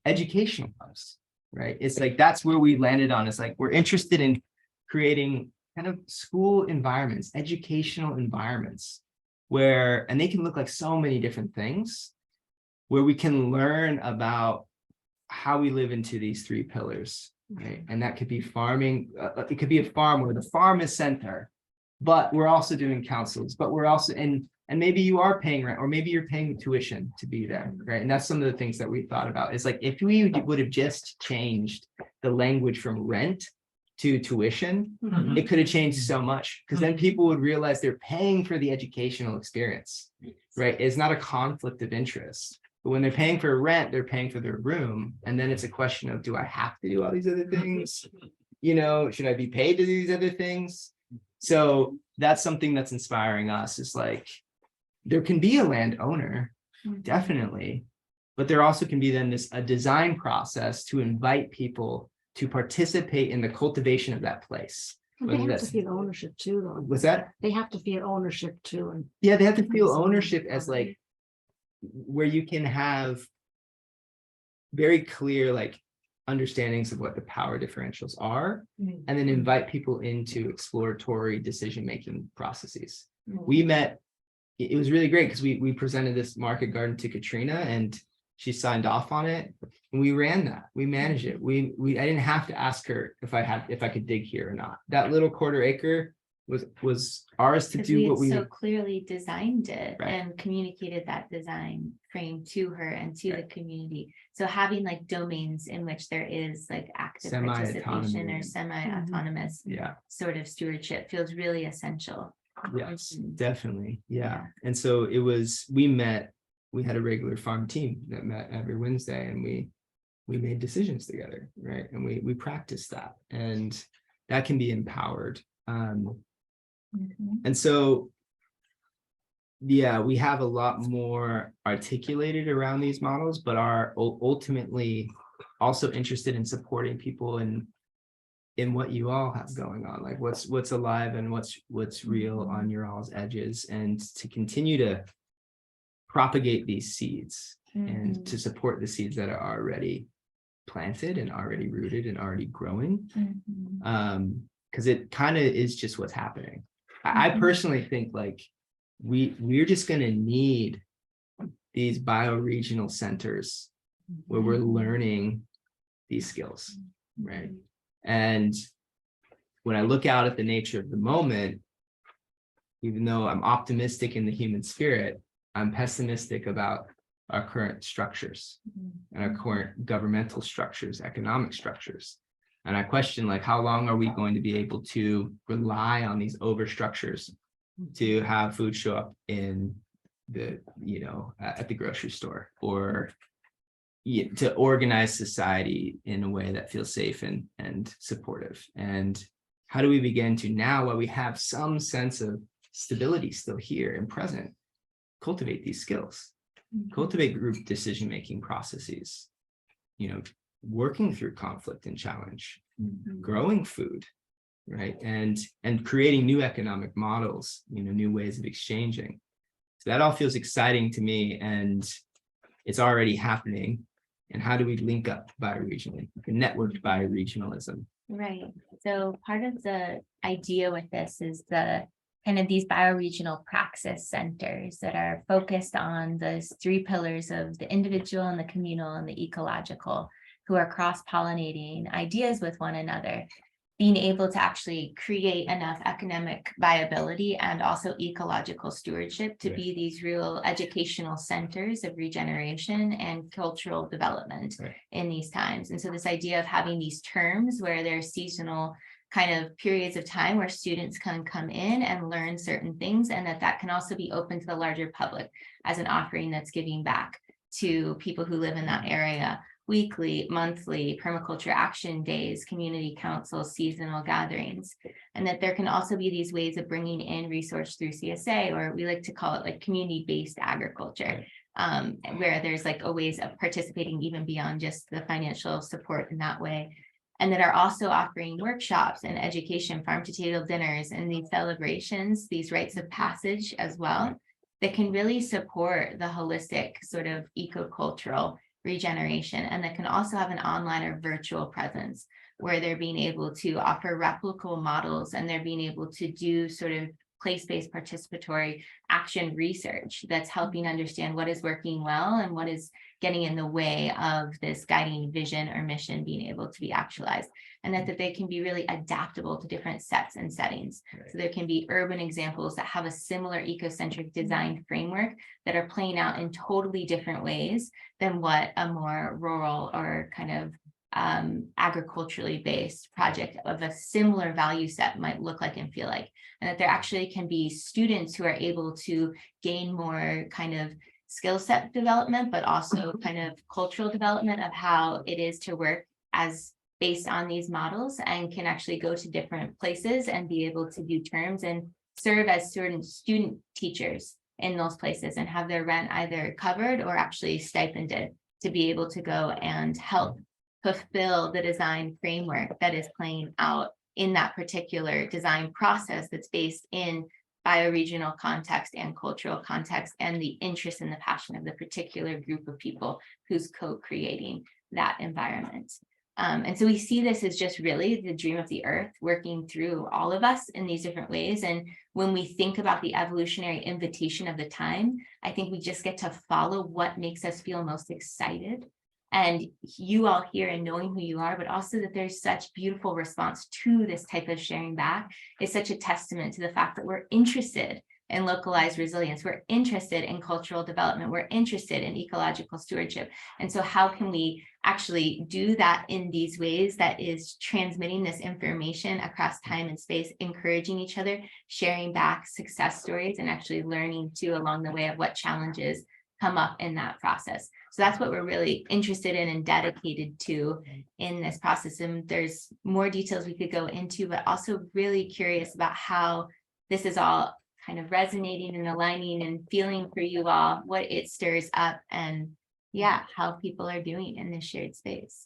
B: educational hubs, right? It's like, that's where we landed on. It's like, we're interested in creating kind of school environments, educational environments, where, and they can look like so many different things, where we can learn about how we live into these three pillars, right? And that could be farming. It could be a farm where the farm is center, but we're also doing councils, but we're also and maybe you are paying rent, or maybe you're paying tuition to be there, right? And that's some of the things that we thought about. Is like, if we would have just changed the language from rent to tuition, it could have changed so much, because then people would realize they're paying for the educational experience, right? It's not a conflict of interest. But when they're paying for rent, they're paying for their room. And then it's a question of, do I have to do all these other things? You know, should I be paid to do these other things? So that's something that's inspiring us, is like, there can be a landowner, definitely, but there also can be then a design process to invite people to participate in the cultivation of that place.
K: They have to feel ownership too, though.
B: What's that?
K: They have to feel ownership too. And
B: Yeah, they have to feel ownership, as like, where you can have very clear like understandings of what the power differentials are, and then invite people into exploratory decision-making processes. We met, it was really great, because we presented this market garden to Katrina, and she signed off on it, and we ran that, we managed it. I didn't have to ask her if I could dig here or not. That little 1/4 acre was ours to do what we
A: so clearly designed it,
B: Right.
A: and communicated that design frame to her and to the community. So having like domains in which there is like active participation
B: Semi-autonomy.
A: or semi-autonomous
B: yeah.
A: sort of stewardship feels really essential.
B: Yes, definitely. Yeah. And so we had a regular farm team that met every Wednesday, and we made decisions together, right? And we practiced that, and that can be empowered. And so, yeah, we have a lot more articulated around these models, but are ultimately also interested in supporting people in what you all have going on, like what's alive and what's real on your all's edges, and to continue to propagate these seeds and to support the seeds that are already planted and already rooted and already growing. Because it kind of is just what's happening. I personally think like we're just going to need these bioregional centers where we're learning these skills, right? And when I look out at the nature of the moment, even though I'm optimistic in the human spirit, I'm pessimistic about our current structures and our current governmental structures, economic structures. And I question, like, how long are we going to be able to rely on these overstructures to have food show up in the, at the grocery store, or to organize society in a way that feels safe and supportive? And how do we begin to, now while we have some sense of stability still here and present, cultivate these skills, cultivate group decision-making processes, working through conflict and challenge, growing food, right? And creating new economic models, new ways of exchanging. So that all feels exciting to me, and it's already happening. And how do we link up bioregionally, networked bioregionalism?
A: Right. So part of the idea with this is the kind of these bioregional praxis centers that are focused on those three pillars of the individual and the communal and the ecological. who are cross-pollinating ideas with one another, being able to actually create enough economic viability and also ecological stewardship to be these real educational centers of regeneration and cultural development in these times. And so this idea of having these terms where there's seasonal kind of periods of time where students can come in and learn certain things, and that can also be open to the larger public as an offering that's giving back to people who live in that area. Weekly, monthly, permaculture action days, community councils, seasonal gatherings, and that there can also be these ways of bringing in resource through CSA, or we like to call it like community-based agriculture, where there's like a ways of participating even beyond just the financial support in that way, and that are also offering workshops and education, farm-to-table dinners, and these celebrations, these rites of passage as well, that can really support the holistic sort of ecocultural regeneration, and that can also have an online or virtual presence where they're being able to offer replicable models, and they're being able to do sort of place-based participatory action research that's helping understand what is working well and what is getting in the way of this guiding vision or mission being able to be actualized, and that they can be really adaptable to different sets and settings. So there can be urban examples that have a similar ecocentric design framework that are playing out in totally different ways than what a more rural or kind of agriculturally based project of a similar value set might look like and feel like, and that there actually can be students who are able to gain more kind of skill set development, but also kind of cultural development of how it is to work as based on these models, and can actually go to different places and be able to do terms and serve as certain student teachers in those places and have their rent either covered or actually stipended to be able to go and help fulfill the design framework that is playing out in that particular design process that's based in bioregional context and cultural context, and the interest and the passion of the particular group of people who's co-creating that environment. And so we see this as just really the dream of the earth working through all of us in these different ways. And when we think about the evolutionary invitation of the time, I think we just get to follow what makes us feel most excited. And you all here and knowing who you are, but also that there's such beautiful response to this type of sharing back is such a testament to the fact that we're interested in localized resilience. We're interested in cultural development. We're interested in ecological stewardship. And so how can we actually do that in these ways that is transmitting this information across time and space, encouraging each other, sharing back success stories, and actually learning too along the way of what challenges come up in that process. So that's what we're really interested in and dedicated to in this process. And there's more details we could go into, but also really curious about how this is all kind of resonating and aligning and feeling for you all, what it stirs up, and yeah, how people are doing in this shared space.